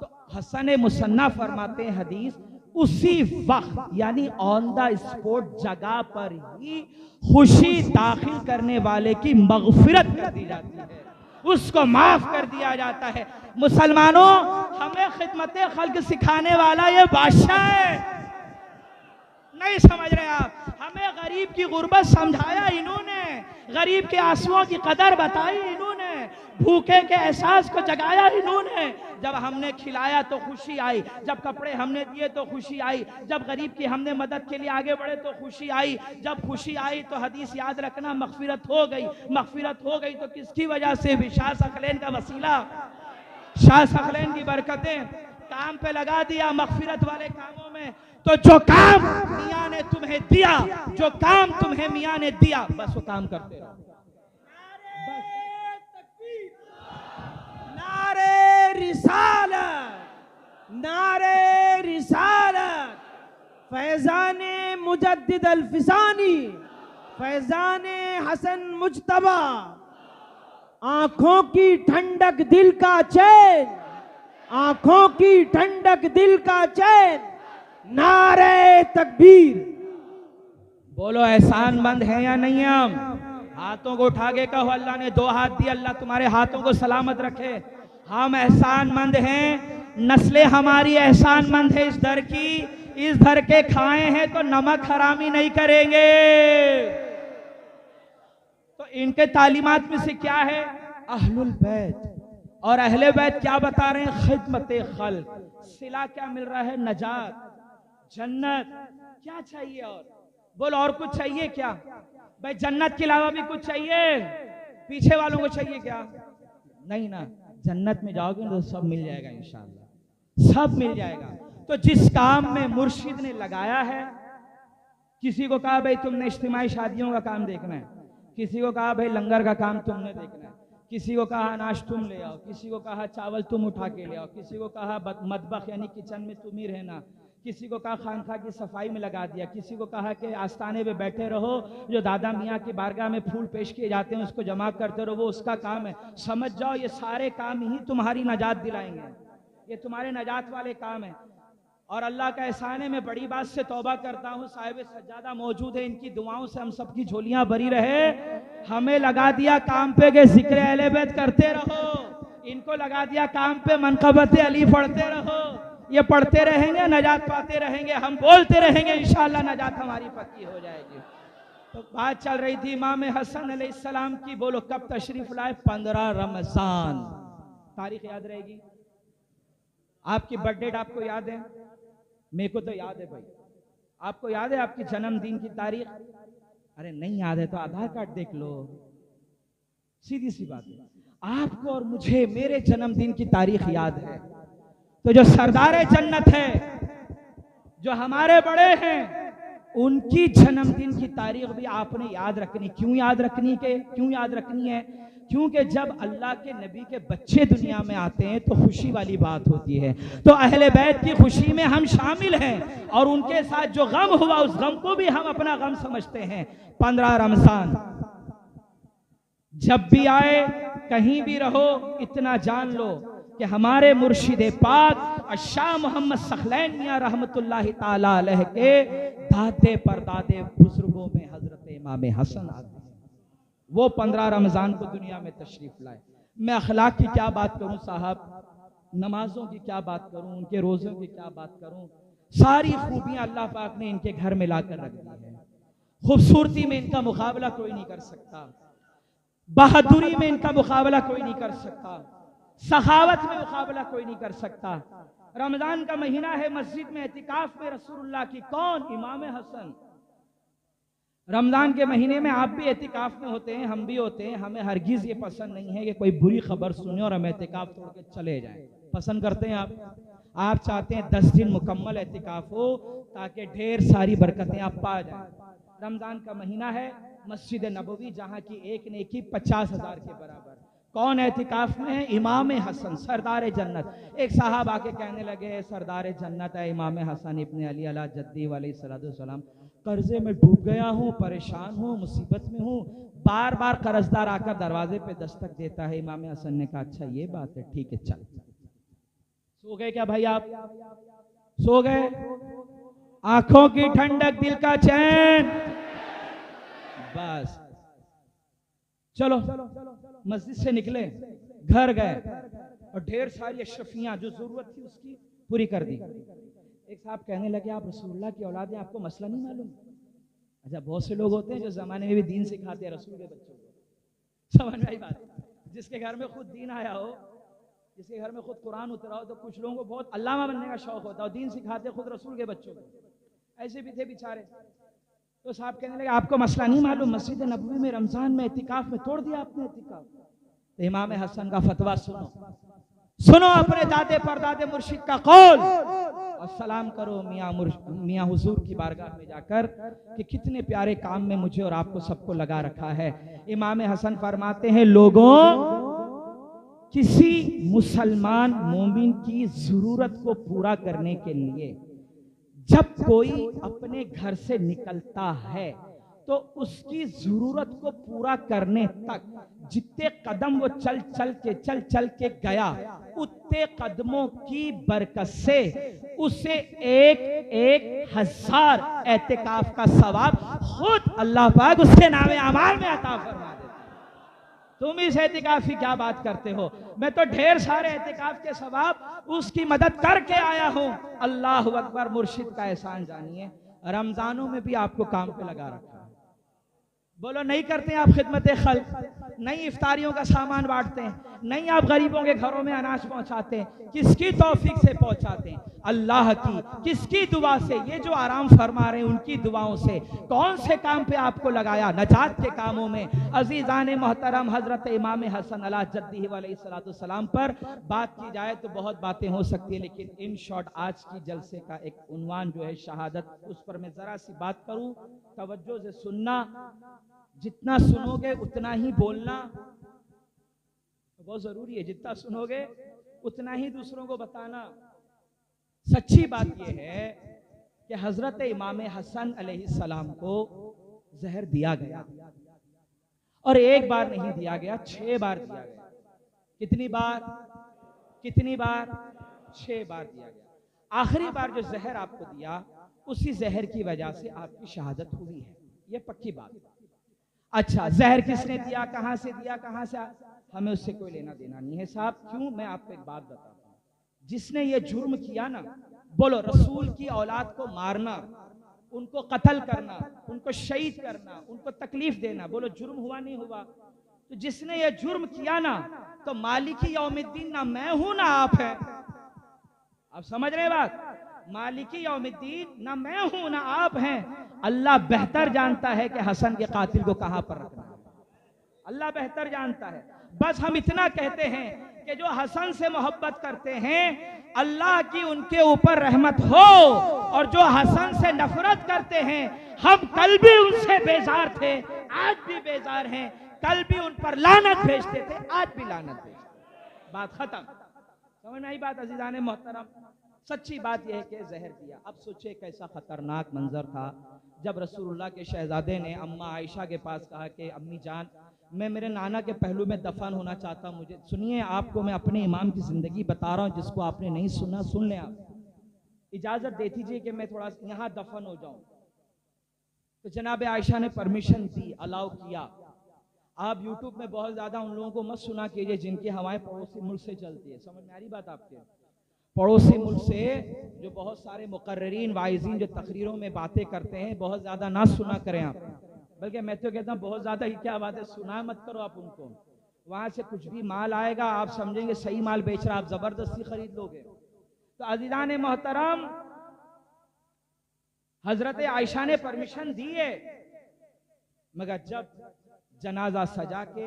तो हसन मुसन्ना फरमाते हैं हदीस, उसी वक्त यानी ऑन द स्पॉट जगह पर ही खुशी दाखिल करने वाले की मगफिरत कर दी जाती है, उसको माफ कर दिया जाता है। मुसलमानों, हमें खिदमत खल्क सिखाने वाला ये बादशाह है, नहीं समझ रहे आप? हमें गरीब की गुर्बत समझाया इन्होंने, गरीब के आंसुओं की कदर बताई इन्होंने, भूखे के एहसास को जगाया इन्होंने। जब हमने खिलाया तो खुशी आई, जब कपड़े हमने दिए तो खुशी आई, जब गरीब की हमने मदद के लिए आगे बढ़े तो खुशी आई। जब खुशी आई तो हदीस याद रखना, मगफिरत हो गई। मगफिरत हो गई तो किसकी वजह से? भी शाह सकलैन का वसीला, शाह सकलैन की बरकतें। काम पे लगा दिया मगफिरत वाले कामों में। तो जो काम मियाँ ने तुम्हें दिया, जो काम तुम्हें मियाँ ने दिया, बस वो काम करते रहो। नारे रिसालत, नारे रिसालत, फैज़ाने मुजद्दिद अल्फिसानी, फैज़ाने हसन मुज्तबा, आंखों की ठंडक दिल का चैन, आंखों की ठंडक दिल का चैन, नारे तकबीर। बोलो एहसानमंद है या नहीं? हम हाथों को उठा के कहो, अल्लाह ने 2 हाथ दिए, अल्लाह तुम्हारे हाथों को सलामत रखे। हम एहसानमंद हैं, नस्लें हमारी एहसानमंद है। इस दर की, इस दर के खाए हैं तो नमक हरामी नहीं करेंगे। तो इनके तालीमात में से क्या है? अहलुल बैत। और अहले बैत क्या बता रहे हैं? खिदमत खल्क। सिला क्या मिल रहा है? नजात, जन्नत। क्या चाहिए और? बोल, और कुछ चाहिए क्या? भाई जन्नत के अलावा भी कुछ चाहिए? पीछे वालों को चाहिए क्या? नहीं ना। जन्नत में जाओगे तो सब मिल जाएगा इंशाअल्लाह, सब मिल जाएगा। तो जिस काम में मुर्शिद ने लगाया है, किसी को कहा भाई तुमने इज्तिमाई शादियों का काम देखना है, किसी को कहा भाई लंगर का काम तुमने देखना है, किसी को कहा अनाज तुम ले आओ, किसी को कहा चावल तुम उठा के ले आओ, किसी को कहा मतबख यानी किचन में तुम ही रहना, किसी को कहा खानका की सफाई में लगा दिया, किसी को कहा कि आस्थाने पे बैठे रहो, जो दादा मियाँ की बारगाह में फूल पेश किए जाते हैं उसको जमा करते रहो, वो उसका काम है। समझ जाओ ये सारे काम ही तुम्हारी नजात दिलाएंगे, ये तुम्हारे नजात वाले काम है। और अल्लाह का एहसान है, मैं बड़ी बात से तौबा करता हूँ, साहिब सज्जादा मौजूद है, इनकी दुआओं से हम सबकी झोलियां भरी रहे। हमें लगा दिया काम पे के जिक्र अहले बैत करते रहो, इनको लगा दिया काम पे मनक़बत अली पढ़ते रहो, ये पढ़ते रहेंगे, नजात पाते रहेंगे, हम बोलते रहेंगे, इंशाअल्लाह नजात हमारी पक्की हो जाएगी। तो बात चल रही थी इमाम हसन अलैहिस्सलाम की। बोलो कब तशरीफ लाए? 15 रमजान। तारीख याद रहेगी? आपकी बर्थडे आपको याद है? मेरे को तो याद है भाई। आपको याद है आपकी जन्मदिन की तारीख? अरे नहीं याद है तो आधार कार्ड देख लो, सीधी सी बात है। आपको और मुझे मेरे जन्मदिन की तारीख याद है, तो जो सरदार जन्नत है, जो हमारे बड़े हैं, उनकी जन्मदिन की तारीख भी आपने याद रखनी। क्यों याद रखनी है? क्योंकि जब अल्लाह के नबी के बच्चे दुनिया में आते हैं तो खुशी वाली बात होती है। तो अहले बैत की खुशी में हम शामिल हैं और उनके साथ जो गम हुआ उस गम को भी हम अपना गम समझते हैं। 15 रमजान जब भी आए, कहीं भी रहो, इतना जान लो कि हमारे मुर्शिद पाक शाह मोहम्मद सखलैन मियां रहमतुल्लाहि ताला अलैह के दादे परदादे बुजुर्गों में हजरत इमाम हसन आते हैं। वो 15 रमजान को दुनिया में तशरीफ लाए। मैं अखलाक की क्या बात करूं साहब, नमाजों की क्या बात करूं, उनके रोजों की क्या बात करूं। सारी खूबियां अल्लाह पाक ने इनके घर में लाकर रख दी है। खूबसूरती में इनका मुकाबला कोई नहीं कर सकता, बहादुरी में इनका मुकाबला कोई नहीं कर सकता, सखावत में मुकाबला कोई नहीं कर सकता। रमजान का महीना है, मस्जिद में एतिकाफ में रसूलुल्लाह की कौन? इमाम हसन। रमजान के महीने में आप भी एतिकाफ में होते हैं, हम भी होते हैं। हमें हरगिज ये पसंद नहीं है कि कोई बुरी खबर सुने और हम एतिकाफ तोड़ के चले जाएं। पसंद करते हैं आप चाहते हैं 10 दिन मुकम्मल एतिकाफ हो ताकि ढेर सारी बरकतें आप पा जाएं। रमजान का महीना है, मस्जिद नबवी जहां की एक नेकी 50,000 के बराबर। कौन एतिकाफ में है? इमाम हसन सरदार जन्नत। एक साहब आके कहने लगे सरदार जन्नत है इमाम हसन इब्न अली अला जद्दी अलैहिस्सलाम, कर्जे में डूब गया हूँ, परेशान हूँ, मुसीबत में हूँ, बार बार कर्जदार आकर दरवाजे पे दस्तक देता है। इमाम हसन ने कहा अच्छा ये बात है, ठीक है चल। सो गए क्या भाई? आप सो गए? आंखों की ठंडक, दिल का चैन, बस चलो मस्जिद से निकले, घर गए और ढेर सारी अशरफियां जो जरूरत थी उसकी पूरी कर दी। एक साहब कहने लगे आप रसूलुल्लाह की औलाद हैं, आपको मसला नहीं मालूम? अच्छा, बहुत से लोग होते हैं जो जमाने में भी दीन सिखाते हैं रसूल के बच्चों को। समझ में आई बात? जिसके घर में खुद दीन आया हो, जिसके घर में खुद कुरान उतरा हो, तो कुछ लोगों को बहुत अल्लामा बनने का शौक होता है, दीन सिखाते खुद रसूल के बच्चों को। ऐसे भी थे बेचारे। तो साहब कहने लगे आपको मसला नहीं मालूम, मस्जिद नबवी में रमजान में एतिकाफ में तोड़ दिया आपने एतिकाफ। तो इमाम हसन का फतवा सुनो अपने दादे परदादे मुर्शिद का कौल और सलाम करो मियाँ हुजूर की बारगाह में जाकर कि कितने प्यारे काम में मुझे और आपको सबको लगा रखा है। इमाम हसन फरमाते हैं लोगों, किसी मुसलमान मोमिन की जरूरत को पूरा करने के लिए जब कोई अपने घर से निकलता है तो उसकी जरूरत को पूरा करने तक जितने कदम वो चल चल के गया, उतने कदमों की बरकत से उसे एक हजार एतिकाफ का सवाब खुद अल्लाह पाक उसके नामे अमाल में अता फरमा देता है। तुम इस एतिकाफ की क्या बात करते हो? मैं तो ढेर सारे एतिकाफ के सवाब उसकी मदद करके आया हूं। अल्लाह अकबर। मुर्शिद का एहसान जानिए, रमजानों में भी आपको काम पे लगा रखा है। बोलो नहीं करते आप खिदमत खल्क, नहीं इफ्तारियों का सामान बांटते हैं, नहीं आप गरीबों के घरों में अनाज पहुंचाते हैं, किसकी तौफीक से पहुंचाते हैं? अल्लाह की। किसकी दुआ से? ये जो आराम फरमा रहे हैं उनकी दुआओं से। कौन से काम पे आपको लगाया? नजात के कामों में। अजीजान मोहतरम, हजरत इमाम हसन अला जद्दी अलैहिस्सलाम पर बात की जाए तो बहुत बातें हो सकती है, लेकिन इन शॉर्ट आज की जलसे का एक उन्वान जो है शहादत, उस पर मैं जरा सी बात करूं। तवज्जो से सुनना, जितना सुनोगे उतना ही बोलना बहुत जरूरी है। जितना सुनोगे उतना ही दूसरों को बताना। सच्ची बात यह है कि हजरत इमाम हसन अलैहिस्सलाम को जहर दिया गया और एक बार नहीं दिया गया, 6 बार दिया गया। कितनी बार? 6 बार दिया गया। आखिरी बार जो जहर आपको दिया, उसी जहर की वजह से आपकी शहादत हुई है, ये पक्की बात। अच्छा, जहर किसने दिया, कहां से दिया, कहां से? हमें उससे कोई लेना देना नहीं है साहब। क्यों? मैं आपको एक बात बताता हूं। जिसने ये जुर्म किया ना, बोलो रसूल की औलाद को मारना, उनको कत्ल करना, उनको शहीद करना, उनको तकलीफ देना, बोलो जुर्म हुआ नहीं हुआ? तो जिसने ये जुर्म किया ना, तो मालिकी यौमिद्दीन ना मैं हूं ना आप है। आप समझ रहे बात? मालिकी यौमिद्दीन ना मैं हूं ना आप हैं। अल्लाह बेहतर जानता है कि हसन के कातिल को कहां पर रखना है। अल्लाह बेहतर जानता है। बस हम इतना कहते हैं कि जो हसन से मोहब्बत करते हैं, अल्लाह की उनके ऊपर रहमत हो, और जो हसन से नफरत करते हैं, हम कल भी उनसे बेजार थे, आज भी बेजार हैं, कल भी उन पर लानत भेजते थे, आज भी लानत भेजते। बात खत्म। समझ में आई बात अजीजाने मोहतरम? सच्ची बात यह है कि जहर दिया। अब सोचे कैसा खतरनाक मंजर था जब रसूलुल्लाह के शहजादे ने अम्मा आयशा के पास कहा कि अम्मी जान, मैं मेरे नाना के पहलू में दफन होना चाहता हूँ, मुझे सुनिए, आपको मैं अपने इमाम की जिंदगी बता रहा हूँ, जिसको आपने नहीं सुना सुन लें। आप इजाजत दे दीजिए कि मैं थोड़ा यहाँ दफन हो जाऊं। तो जनाब आयशा ने परमिशन दी, अलाउ किया। आप यूट्यूब में बहुत ज्यादा उन लोगों को मत सुना कीजिए जिनकी हवाएं पड़ोसी मुल्क से चलती है। समझ में आ रही बात आपके? पड़ोसी मुल्क से जो बहुत सारे मुकर्रिरीन वाइजीन जो तकरीरों में बातें करते हैं, बहुत ज्यादा ना सुना करें आप। बल्कि मैं तो कहता हूँ बहुत ज्यादा ही क्या बात है, सुना मत करो आप उनको। वहां से कुछ भी माल आएगा, आप समझेंगे सही माल बेच रहा, आप जबरदस्ती खरीद लोगे। तो अज़ीज़ान मोहतरम, हजरत आयशा ने परमिशन दी है, मगर जब जनाजा सजा के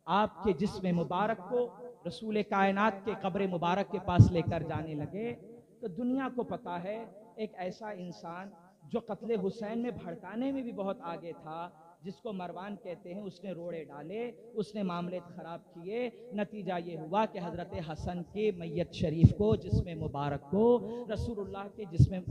आपके जिस्म मुबारक को रसूल कायनात के कब्र मुबारक के पास लेकर जाने लगे, तो दुनिया को पता है एक ऐसा इंसान जो कत्ले हुसैन में भड़काने में भी बहुत आगे था, जिसको मरवान कहते हैं, उसने रोड़े डाले, उसने मामले खराब किए। नतीजा ये हुआ कि हजरत हसन के मैयत शरीफ को, जिस्म मुबारक को रसूलुल्लाह के जिस्म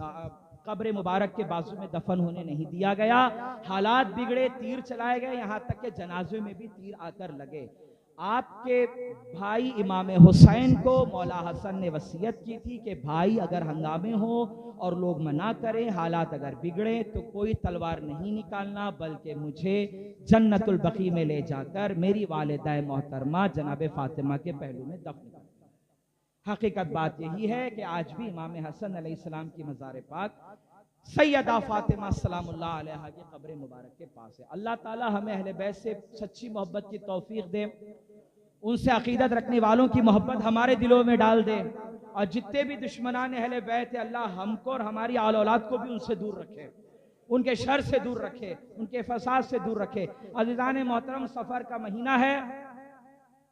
कब्र मुबारक के बाजू में दफन होने नहीं दिया गया। हालात बिगड़े, तीर चलाए गए, यहाँ तक के जनाजे में भी तीर आकर लगे। आपके भाई इमाम हुसैन को मौला हसन ने वसीयत की थी कि भाई अगर हंगामे हो और लोग मना करें, हालात अगर बिगड़े, तो कोई तलवार नहीं निकालना, बल्कि मुझे जन्नतुल बकी में ले जाकर मेरी वालिदा मोहतरमा जनाब फातिमा के पहलू में दफन कर। हकीकत बात यही है कि आज भी इमाम हसन अलैहिस्सलाम की मज़ार पाक सैयदा फातिमा सलामुल्लाह अलैहा की कब्र मुबारक के पास है। अल्लाह ताला हमें अहले बैत से सच्ची मोहब्बत की तौफीक दे, उनसे अकीदत रखने वालों की मोहब्बत हमारे दिलों में डाल दे, और जितने भी दुश्मनान अहले बैत है, अल्लाह हमको और हमारी आल औलाद को भी उनसे दूर रखे, उनके शर से दूर रखे, उनके फसाद से दूर रखे। अज़ीज़ान मोहतरम, सफ़र का महीना है।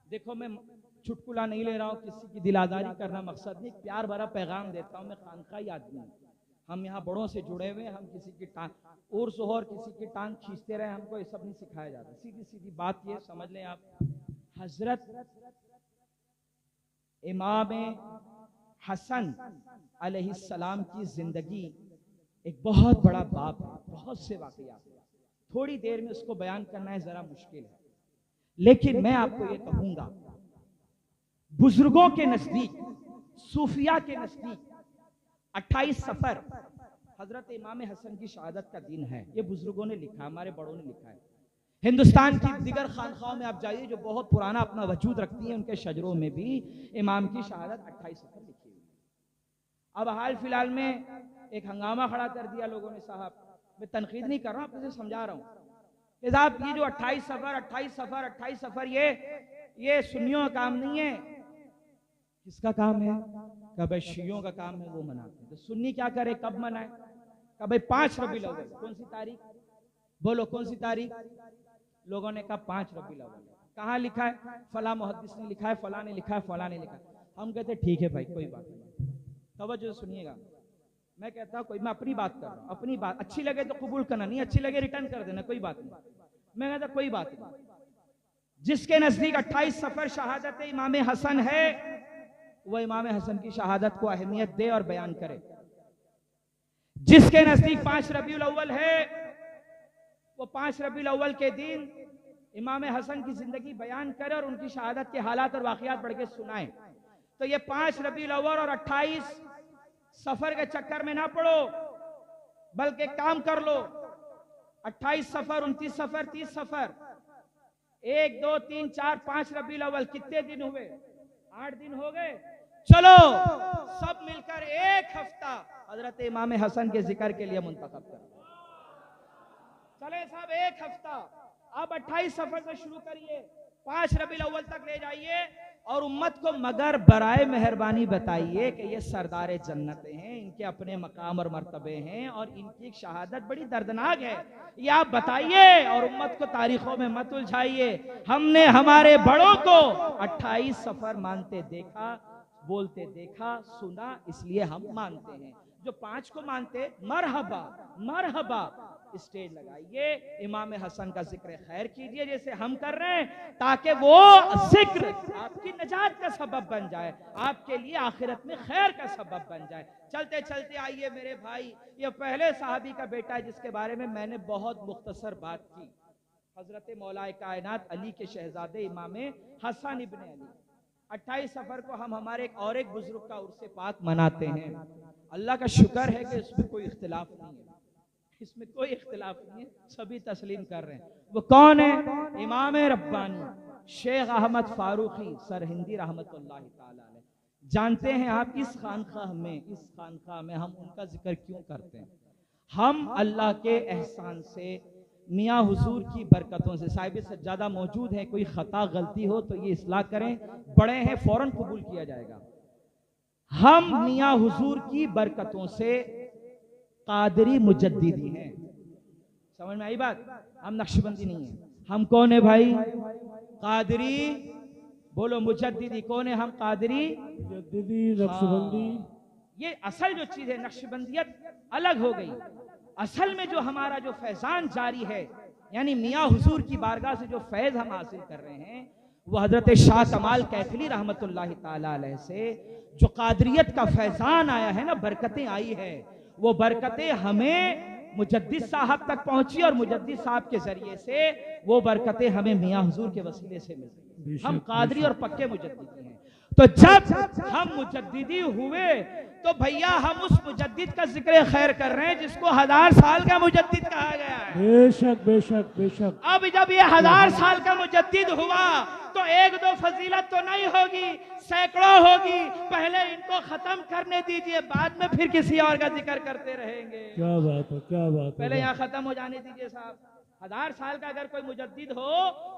देखो, मैं चुटकुला नहीं ले रहा हूँ, किसी की दिल आज़ारी करना मकसद नहीं, प्यार भरा पैगाम देता हूँ। मैं खानकाही आदमी हूँ, हम यहाँ बड़ों से जुड़े हुए, हम किसी की टांग उर्स हो और किसी की टांग खींचते रहे, हमको ये सब नहीं सिखाया जाता। सीधी सीधी बात ये समझ लें आप, हजरत इमाम हसन अलैहिस्सलाम की जिंदगी एक बहुत बड़ा बाप है, बहुत से वाक़यात, थोड़ी देर में उसको बयान करना है जरा मुश्किल है। लेकिन मैं आपको ये कहूंगा, बुजुर्गों के नजदीक, सूफिया के नजदीक 28 सफर हजरत इमाम हसन की शहादत का दिन है। ये बुजुर्गों ने लिखा, हमारे बड़ों ने लिखा है। हिंदुस्तान की दिगर खानखाओं में आप जाइए जो बहुत पुराना अपना वजूद रखती है, उनके शजरों में भी इमाम की शहादत 28 सफर लिखी हुई है। अब हाल फिलहाल में एक हंगामा खड़ा कर दिया लोगों ने। साहब, मैं तनकीद नहीं कर रहा हूं, आपसे समझा रहा हूं कि साहब ये जो 28 सफर ये सुन्नियों का काम नहीं है। किसका काम है? कब शियों का काम है, वो मनाते हैं। तो सुन्नी क्या करे, कब मनाए? कब 5 रबीउल अव्वल, कौन सी तारीख? बोलो कौन सी तारीख? लोगों ने कहा 5 रबीउल अव्वल। कहाँ लिखा है? फला मुहद्दिस ने लिखा है, फला ने लिखा है, फला ने लिखा है। हम कहते ठीक है भाई, कोई बात नहीं, तवज्जो सुनिएगा। मैं कहता हूँ कोई, मैं अपनी बात कर रहा हूँ, अपनी बात अच्छी लगे तो कबूल करना, नहीं अच्छी लगे रिटर्न कर देना, कोई बात नहीं। मैं कहता कोई बात नहीं। जिसके नजदीक 28 सफर शहादत इमाम हसन है, वह इमाम हसन की शहादत को अहमियत दे और बयान करे। जिसके नजदीक 5 रबीउल अव्वल है, वो 5 रबीउल अव्वल के दिन इमाम हसन की जिंदगी बयान करे और उनकी शहादत के हालात और वाकयात पढ़ के सुनाए। तो ये 5 रबीउल अव्वल और 28 सफर के चक्कर में ना पड़ो, बल्कि काम कर लो। 28 सफर, 29 सफर, 30 सफर, 1, 2, 3, 4, 5 रबीउल अव्वल, कितने दिन हुए? 8 दिन हो गए। चलो सब मिलकर एक हफ्ता हजरत इमाम हसन के जिक्र के लिए मुंतखब करो। चले साहब एक हफ्ता, अब 28 सफर से शुरू करिए, 5 रबीउल अव्वल तक ले जाइए और उम्मत को मगर बराए मेहरबानी बताइए कि ये सरदार जन्नतें हैं, इनके अपने मकाम और मर्तबे हैं और इनकी एक शहादत बड़ी दर्दनाक है, ये आप बताइए और उम्मत को तारीखों में मत उलझाइए। हमने हमारे बड़ों को 28 सफर मानते देखा, बोलते देखा, सुना, इसलिए हम मानते हैं। जो 5 को मानते, मरहबा मरहबा, स्टेज लगाइए, इमाम हसन का जिक्र खैर कीजिए जैसे हम कर रहे हैं, ताकि वो जिक्र आपकी नजात का सबब बन जाए, आपके लिए आखिरत में खैर का सबब बन जाए। चलते चलते आइए मेरे भाई, ये पहले साहबी का बेटा है जिसके बारे में मैंने बहुत मुख्तसर बात की, हजरत मौलाए कायनात अली के शहजादे इमाम हसन इब्न अली। 28 सफर को हम हमारे एक बुजुर्ग का उर्से पाक मनाते हैं। अल्लाह का शुक्र है कि इसमें कोई इख्तिलाफ नहीं है, इसमें कोई इख्तिलाफ नहीं है, सभी तस्लीम कर रहे हैं। वो कौन है? इमाम रब्बानी शेख अहमद फारूकी सरहिंदी रहमतुल्लाह ताला अलैह। जानते हैं आप इस खानकाह में हम उनका जिक्र क्यों करते हैं? हम अल्लाह के एहसान से, मियाँ हुजूर की बरकतों से, साहिब सज्जादा मौजूद है, कोई खता गलती हो तो ये इस्लाह करें, बड़े हैं फौरन कबूल किया जाएगा। हम मियाँ हुजूर की बरकतों से कादरी मुजद्दिदी हैं, समझ में आई बात? हम नक्शबंदी नहीं है। हम कौन है भाई? कादरी, बोलो मुजद्दिदी कौन है? हम कादरी मुजद्दिदी, नक्शबंदी। ये असल जो चीज है, नक्शबंदियत अलग हो गई। असल में जो हमारा जो फैजान जारी है, यानी मियाँ हुजूर की बारगाह से जो फैज हम हासिल कर रहे हैं, वो हजरत शाह कमाल कैथली रहमतुल्लाह ताला अलैह से जो कादरियत का फैजान आया है ना, बरकतें आई है, वो बरकतें हमें मुजद्दिद साहब तक पहुंची और मुजद्दिद साहब के जरिए से वो बरकतें हमें मियाँ हुजूर के वसीले से मिली। हम कादरी और पक्के मुजद्दिदी हैं। तो जब हम मुजद्दिदी हुए तो भैया हम उस मुजद्दिद का जिक्र खैर कर रहे हैं जिसको 1000 साल का मुजद्दिद कहा गया है। बेशक बेशक बेशक। अब जब ये 1000 साल का मुजद्दिद हुआ तो 1-2 फजीलत तो नहीं होगी, सैकड़ों होगी। पहले इनको खत्म करने दीजिए, बाद में फिर किसी और का जिक्र करते रहेंगे। क्या बात है, क्या बात है। पहले यहाँ खत्म हो जाने दीजिए साहब। 1000 साल का अगर कोई मुजद्दिद हो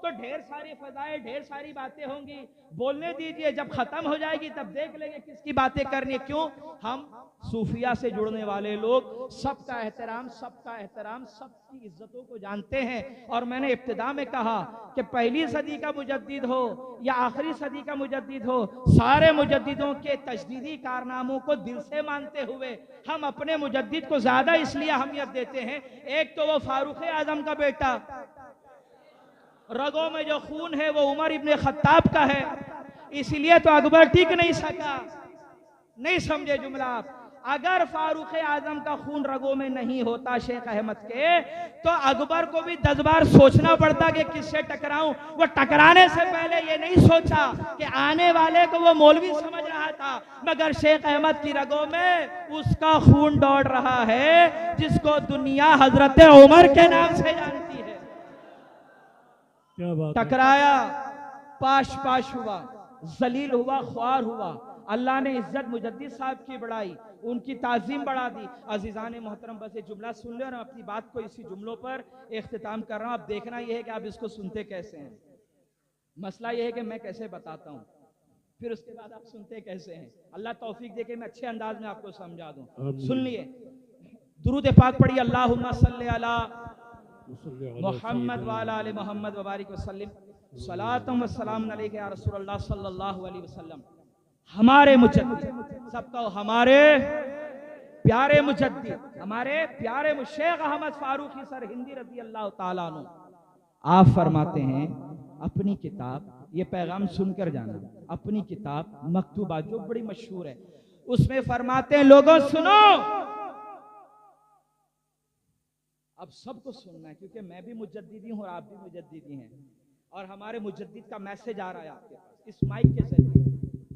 तो ढेर सारी फजाएं, ढेर सारी बातें होंगी, बोलने दीजिए। जब खत्म हो जाएगी तब देख लेंगे किसकी बातें करनी है। क्यों? हम सूफिया से जुड़ने वाले लोग सबका एहतराम, सबकी इज्जतों को जानते हैं। और मैंने इब्तिदा में कहा कि पहली सदी का मुजद्दिद हो या आखिरी सदी का मुजद्दिद हो, सारे मुजद्दिदों के तजदीदी कारनामों को दिल से मानते हुए हम अपने मुजद्दिद को ज्यादा इसलिए अहमियत देते हैं। एक तो वो फारूक आजम का बेटा, रगों में जो खून है वो उमर इब्ने खत्ताब का है, इसलिए तो अकबर टिक नहीं सका। नहीं समझे जुमला आप? अगर फारूक आजम का खून रगों में नहीं होता शेख अहमद के, तो अकबर को भी 10 बार सोचना पड़ता कि किससे टकराऊं। वो टकराने से पहले ये नहीं सोचा कि आने वाले को वो मौलवी समझ रहा था, मगर शेख अहमद की रगों में उसका खून दौड़ रहा है जिसको दुनिया हजरत उमर के नाम से जानती है। क्या बात। टकराया, पाश पाश हुआ, जलील हुआ, ख्वार हुआ। अल्लाह ने इज्जत मुजद्दिद साहब की बढ़ाई, उनकी ताजीम बढ़ा दी। अजीजान मोहतरम, बस ये जुमला सुन ले और अपनी बात को इसी जुमलों पर इख्तिताम कर रहा हूं। अब देखना यह है कि आप इसको सुनते कैसे हैं। मसला यह है कि मैं कैसे बताता हूं, फिर उसके बाद आप सुनते कैसे हैं। अल्लाह तौफीक दे के मैं अच्छे अंदाज में आपको समझा दूं। सुन लिए, दुरूद पाक पढ़िए, अल्लाहुम्मा सल्ली अला मुहम्मद व अला आलि मुहम्मद व बारिक वसल्लिम, सलातुम व सलाम अलैका या रसूलल्लाह सल्लल्लाहु अलैहि वसल्लम। हमारे मुजद्दिद, सबका हमारे प्यारे मुजद्दिद, हमारे प्यारे शेख अहमद फारूकी सरहिंदी रज़ी अल्लाह ताला अन्हु, आप फरमाते हैं अपनी किताब, ये पैगाम सुनकर जाना, अपनी किताब मकतूबा जो बड़ी मशहूर है, उसमें फरमाते हैं लोगों सुनो। अब सबको सुनना है क्योंकि मैं भी मुजद्दिदी हूं और आप भी मुजद्दिदी हैं, और हमारे मुजद्दिद का मैसेज आ रहा है आपके पास इस माइक के जरिए।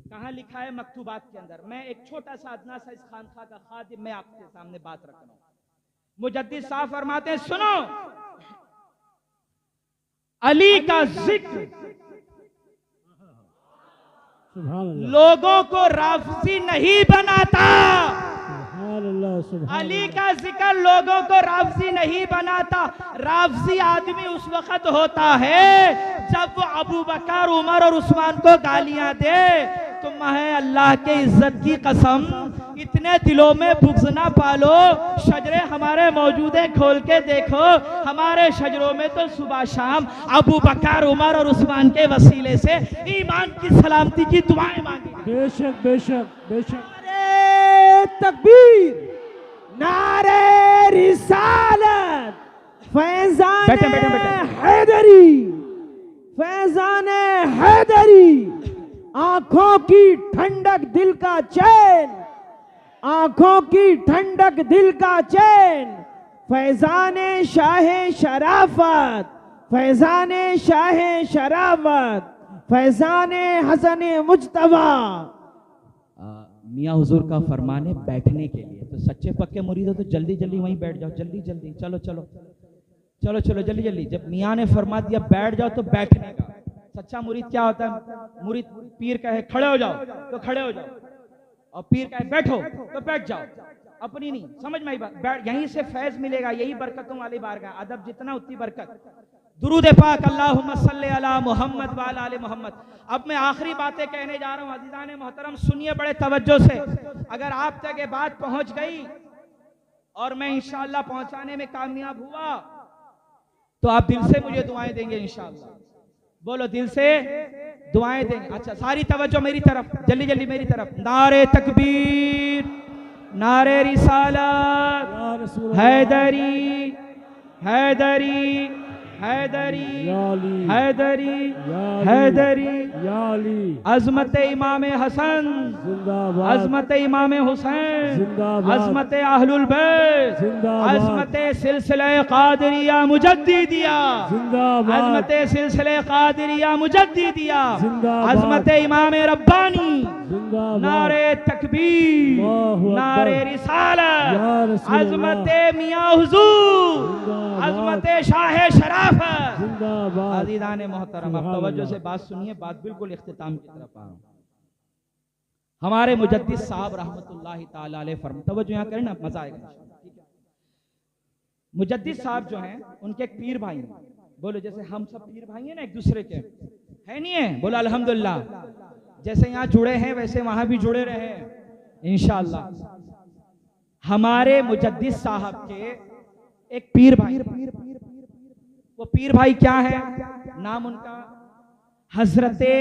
कहाँ लिखा है? मकतूबात के अंदर। मैं एक छोटा सा अदना सा इस खानखा का खादिम, मैं आपके सामने बात रख रहा हूं। मुजद्दिद साहब फरमाते हैं सुनो, अली का जिक्र सुभान अल्लाह, लोगों को राफजी नहीं बनाता। सुभान अल्लाह, सुभान अली का जिक्र लोगों को राफजी नहीं बनाता। राफजी आदमी उस वक्त होता है जब वो अबू बकर, उमर और उस्मान को गालियां दे। तुम है अल्लाह के इज्जत की कसम, इतने दिलों में बुग़्ज़ ना पालो। शजरे हमारे मौजूद है, खोल के देखो। हमारे शजरों में तो सुबह शाम अबू बकर, उमर और उस्मान के वसीले से ईमान की सलामती की दुआएं मांगी। बेशक बेशक बेशक। नारे तकबीर, नारे रिसालत, फैजान बैठे, बैठे, बैठे। हैदरी, फैजान हैदरी, आंखों की ठंडक दिल का चैन, आंखों की ठंडक दिल का चैन, फैजान शाह शराफत, फैजान शाह शराफत, फैजान हसन मुज्तबा। मियाँ हुजूर का फरमान है बैठने के लिए, तो सच्चे पक्के मुरीद हो तो जल्दी जल्दी वहीं बैठ जाओ। जल्दी जल्दी चलो चलो चलो चलो जल्दी जल्दी। जब मियाँ ने फरमा दिया बैठ जाओ तो बैठने का। सच्चा मुरीद क्या होता है? मुरीद पीर कहे खड़े हो जाओ तो खड़े हो जाओ, और पीर कहे बैठो तो बैठ जाओ। अपनी नहीं, समझ में आई बात? बैठ, यहीं से फैज मिलेगा, यही बरकतों वाली बारगाह। अदब जितना उतनी बरकत। दुरूद पाक अल्लाहुम्मा सल्ली अला मुहम्मद व अला आले मुहम्मद। अब मैं आखिरी बातें कहने जा रहा हूँ। अज़ीज़ान मोहतरम सुनिए बड़े तवज्जो से। अगर आप तक ये बात पहुंच गई और मैं इंशाअल्लाह पहुंचाने में कामयाब हुआ तो आप दिल से मुझे दुआएं देंगे इंशाअल्लाह। बोलो दिल से दुआएं देंगे। अच्छा सारी तवज्जो मेरी तरफ, जल्दी जल्दी मेरी तरफ। नारे तकबीर, नारे रिसालत, हैदरी हैदरी हैदरी हैदरी हैदरी, अजमत इमाम हसन जिंदाबाद, अजमत इमाम हुसैन जिंदाबाद, अजमत अहलुल बैत जिंदाबाद, अजमत सिलसिला कादरिया मुजद्दिदिया जिंदाबाद, अजमत सिलसिला कादरिया मुजद्दिदिया जिंदाबाद, अजमत इमाम रब्बानी जिंदाबाद, नारे तकबीर, नारे रिसालत, अजमत मियां हुजूर, अजमत शाह शराफत जिंदाबाद। अज़ीज़ान मोहतरम अब तवज्जो से बात सुनिए, बात बिल्कुल इख्तिताम की तरफ आ रहा हूं। हमारे मुजद्दिद साहब रहमतुल्लाहि ताला अलैह फरमाते, तवज्जो यहाँ करें ना, मजा आएगा। ठीक है, मुजद्दिद साहब जो हैं उनके एक पीर भाई हैं। बोलो जैसे हम सब पीर भाई हैं ना एक दूसरे के, है नहीं है? बोलो अल्हम्दुलिल्लाह। जैसे यहाँ जुड़े हैं वैसे वहां भी जुड़े रहे इंशाअल्लाह। हमारे मुजद्दिद साहब के एक पीर भाई, वो पीर भाई क्या है? नाम उनका हजरते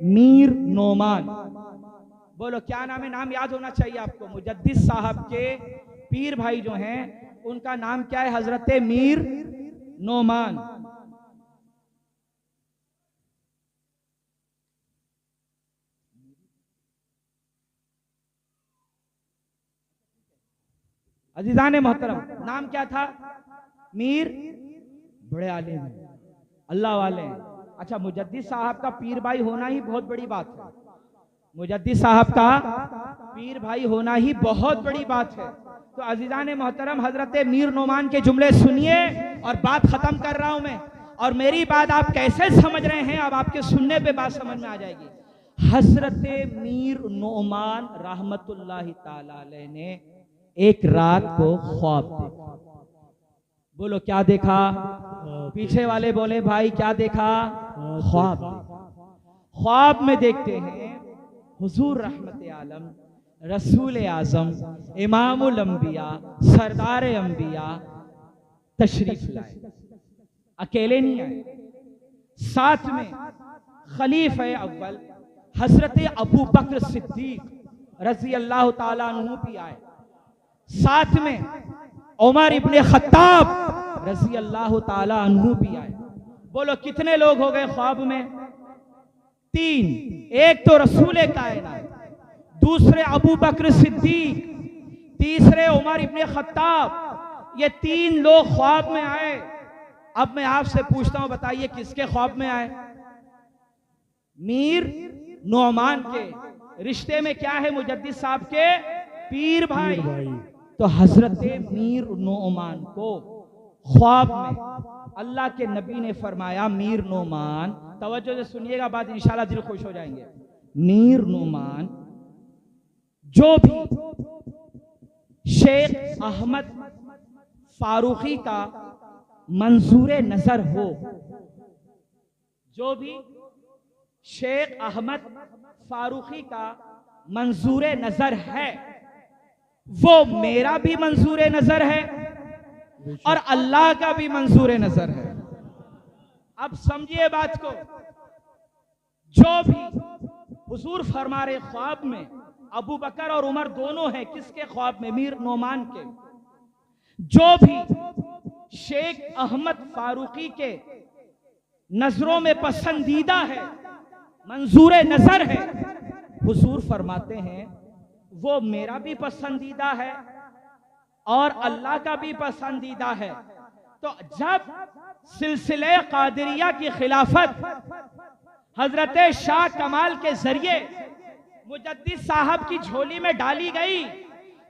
मीर नोमान। बोलो क्या नाम है? नाम याद होना चाहिए आपको। मुजद्दिद साहब के पीर भाई जो हैं उनका नाम क्या है? हजरते मीर नोमान। अजीजान मोहतरम नाम क्या था? मीर, बड़े आलिम हैं, अल्लाह वाले हैं। अच्छा मुजद्दिद साहब का पीर भाई होना ही बहुत बड़ी बात है। मुजद्दिद साहब का पीर भाई होना ही बहुत बड़ी बात है। तो अजीजान मोहतरम हजरत मीर नोमान के जुमले सुनिए और बात खत्म कर रहा हूं मैं। और मेरी बात आप कैसे समझ रहे हैं अब आपके सुनने पे बात समझ में आ जाएगी। हजरत मीर नोमान रहमतुल्लाहि ताला अलैह ने एक रात को ख्वाब देखा। बोलो क्या देखा? पीछे वाले बोले भाई क्या देखा? ख्वाब देखा। ख्वाब में देखते हैं हुजूर रहमत आलम रसूल आजम इमामुल अंबिया सरदार अंबिया तशरीफ लाए। अकेले नहीं आए, साथ में खलीफा अव्वल हजरत अबू बकर सिद्दीक रजी अल्लाह ताला अन्हु भी आए। साथ में उमर इब्ने खत्ताब रजी अल्लाह ताला अन्हु भी आए। बोलो कितने लोग हो गए ख्वाब में? 3। एक तो रसूल कायनात, दूसरे अबू बकर सिद्दीक, तीसरे उमर इब्ने खत्ताब। ये 3 लोग ख्वाब में आए। अब मैं आपसे पूछता हूं, बताइए किसके ख्वाब में आए? मीर नोमान के। रिश्ते में क्या है? मुजद्दिद साहब के पीर भाई। तो हजरत मीर नोमान को ख्वाब में अल्लाह के नबी ने फरमाया, मीर नोमान, तवज्जो से सुनिएगा बात, इंशाल्लाह दिल खुश हो जाएंगे। मीर नोमान जो भी शेख अहमद फारूकी का मंजूर नजर हो, जो भी शेख अहमद फारूकी का मंजूर नजर है, वो मेरा भी मंजूर नजर है और अल्लाह का भी मंजूर नजर है। अब समझिए बात को। जो भी हुजूर फरमा रहे ख्वाब में, अबू बकर और उमर दोनों हैं, किसके ख्वाब में? मीर नोमान के। जो भी शेख अहमद फारूकी के नजरों में पसंदीदा है, मंजूर नजर है, हुजूर फरमाते हैं वो मेरा भी पसंदीदा है और अल्लाह का भी पसंदीदा है। तो जब सिलसिले कादरिया की खिलाफत हजरत शाह कमाल के जरिए मुजद्दिद साहब की झोली में डाली गई,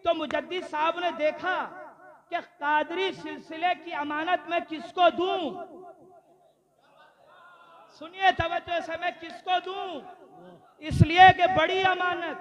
तो मुजद्दिद साहब ने देखा कि कादरी सिलसिले की अमानत मैं किसको दूं। सुनिए तवज्जो से, मैं किसको दूं? इसलिए कि बड़ी अमानत,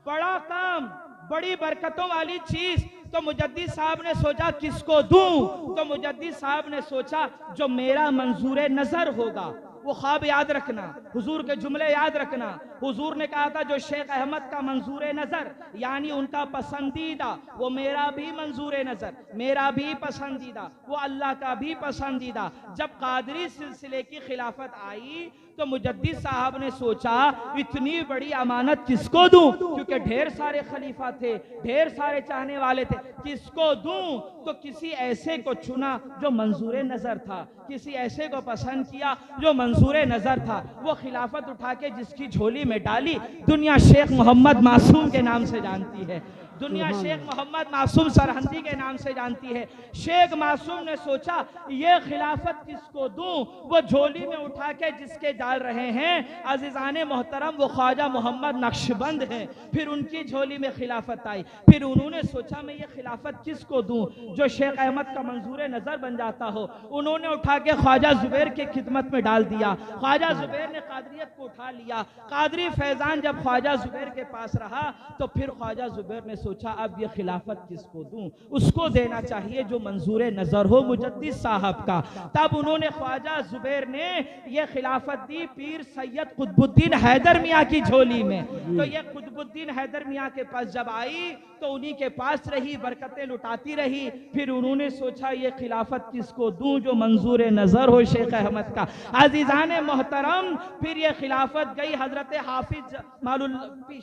बड़ा काम, बड़ी बरकतों वाली चीज, तो मुजद्दिद साहब ने सोचा किसको दूं? तो मुजद्दिद साहब ने सोचा जो मेरा मंजूर नजर होगा। वो ख्वाब याद रखना, हुजूर के जुमले याद रखना। हुजूर ने कहा था जो शेख अहमद का मंजूर नजर यानी उनका पसंदीदा, वो मेरा भी मंजूर नजर, मेरा भी पसंदीदा, वो अल्लाह का भी पसंदीदा। जब कादरी सिलसिले की खिलाफत आई तो मुजद्दिद साहब ने सोचा इतनी बड़ी अमानत किसको दूं, क्योंकि ढेर सारे खलीफा थे, ढेर सारे चाहने वाले थे, किसको दूं? तो किसी ऐसे को चुना जो मंजूर नजर था, किसी ऐसे को पसंद किया जो मंजूर नजर था। वो खिलाफत उठा के जिसकी झोली में डाली, दुनिया शेख मोहम्मद मासूम के नाम से जानती है, दुनिया शेख मोहम्मद मासूम सरहंदी के नाम से जानती है। शेख मासूम ने सोचा ये खिलाफत किसको दूं? वो झोली में उठा के जिसके डाल रहे हैं अजीजाने मोहतरम वो ख्वाजा मोहम्मद नक्शबंद हैं। फिर उनकी झोली में खिलाफत आई। फिर उन्होंने सोचा मैं ये खिलाफत किसको दूं जो शेख अहमद का मंजूर नजर बन जाता हो। उन्होंने उठा के ख्वाजा जुबैर की खिदमत में डाल दिया। ख्वाजा जुबैर ने कादरियत को उठा लिया। कादरी फैजान जब ख्वाजा जुबैर के पास रहा तो फिर ख्वाजा जुबैर ने सोचा अब ये खिलाफत किसको दूं? उसको देना चाहिए जो मंजूर नजर हो, मुजद्दिद साहब का। तब उन्होंने ख्वाजा जुबैर ने ये खिलाफत दी पीर सैयद कुतुबुद्दीन हैदर मियाँ की झोली में। तो ये कुतुबुद्दीन हैदर मियाँ के पास जब आई तो उन्हीं के पास रही, बरकतें लुटाती रही। फिर उन्होंने सोचा ये खिलाफत किसको दूं जो मंजूर नजर हो शेख अहमद का। अजीजाने मोहतरम फिर ये खिलाफत गई हजरत हाफिज मालुल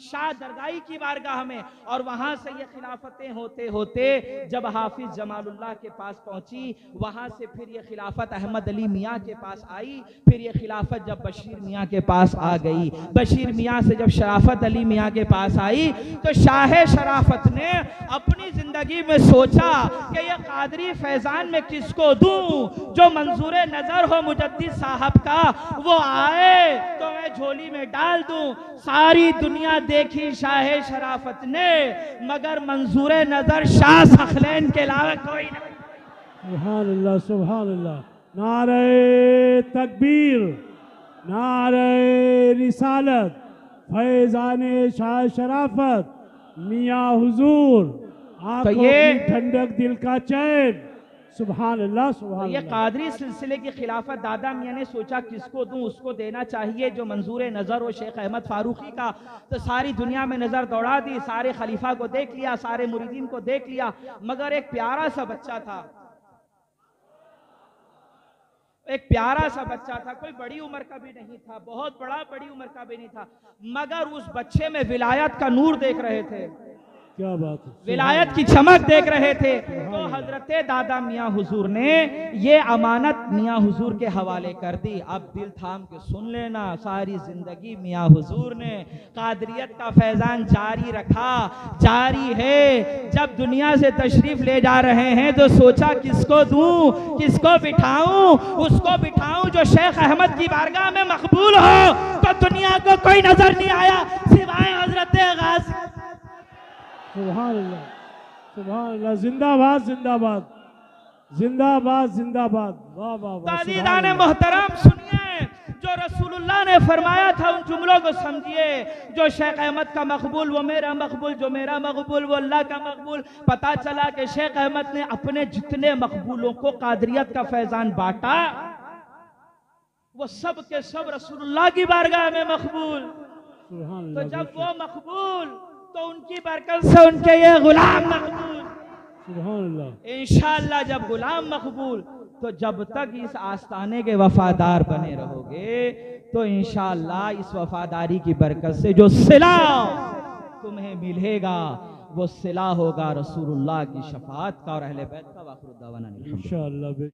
शाह दरगाही की बारगाह में, और वहां से ये खिलाफतें होते होते जब हाफिज जमालुल्लाह के पास पहुंची, वहां से फिर ये खिलाफत अहमद अली मियाँ के पास आई। फिर ये खिलाफत जब बशीर मियाँ के पास आ गई, बशीर मियाँ से जब शराफत अली मियाँ के पास आई तो शाह शराफत ने अपनी जिंदगी में सोचा कि ये कादरी फैजान में किसको दूं जो मंजूर नजर हो मुजद्दिद साहब का, वो आए तो मैं झोली में डाल दूं। सारी दुनिया देखी शाह शराफत ने, मगर मंजूर नजर शाह सखलैन के अलावा कोई नहीं। सुभान अल्लाह, सुभान अल्लाह। नारे तकबीर, नारे रिसालत, फैजाने शाह शराफत मियाँ हुजूर, आंखों की ठंडक दिल का चैन। सुभान अल्लाह, सुभान ये अल्लाह। कादरी सिलसिले की खिलाफत दादा मियाँ ने सोचा किसको दूं, उसको देना चाहिए जो मंजूर नजर हो शेख अहमद फारूकी का। तो सारी दुनिया में नजर दौड़ा दी, सारे खलीफा को देख लिया, सारे मुरीदीन को देख लिया, मगर एक प्यारा सा बच्चा था, एक प्यारा सा बच्चा था, कोई बड़ी उम्र का भी नहीं था, बहुत बड़ी उम्र का भी नहीं था, मगर उस बच्चे में विलायत का नूर देख रहे थे, क्या बात है, विलायत की चमक देख रहे थे। तो हजरत दादा मियाँ हुजूर ने ये अमानत मियाँ हुजूर के हवाले कर दी। अब दिल थाम के सुन लेना, सारी जिंदगी मियाँ हुजूर ने कादरियत का फैजान जारी रखा, जारी है। जब दुनिया से तशरीफ ले जा रहे हैं तो सोचा किसको दूं, किसको बिठाऊं, उसको बिठाऊं जो शेख अहमद की बारगाह में मकबूल हो। तो दुनिया को कोई नजर नहीं आया सिवाय हजरत गाजी। सुभान अल्लाह, सुभान अल्लाह। जिंदाबाद, जिंदाबाद, जिंदाबाद, जिंदाबाद। वाह वाह वाह। ताज़ीदाने मोहतरम सुनिए, जो जो रसूलुल्लाह ने फरमाया था उन जुमलों को समझिए। जो शेख अहमद का मकबूल वो मेरा मकबूल, जो मेरा मकबूल वो अल्लाह का मकबूल। पता चला कि शेख अहमद ने अपने जितने मकबूलों को कादरियत का फैजान बांटा, वो सब के सब रसूलुल्लाह की बारगाह में मकबूल। तो जब वो मकबूल तो उनकी बरकत से उनके ये गुलाम मकबूल। इंशाअल्लाह जब गुलाम मकबूल, तो जब तक इस आस्ताने के वफादार बने रहोगे तो इंशाअल्लाह इस वफादारी की बरकत से जो सिला तुम्हें मिलेगा वो सिला होगा रसूलुल्लाह की शफाअत का और अहले बैत का। वाखिर दावाना इंशाअल्लाह।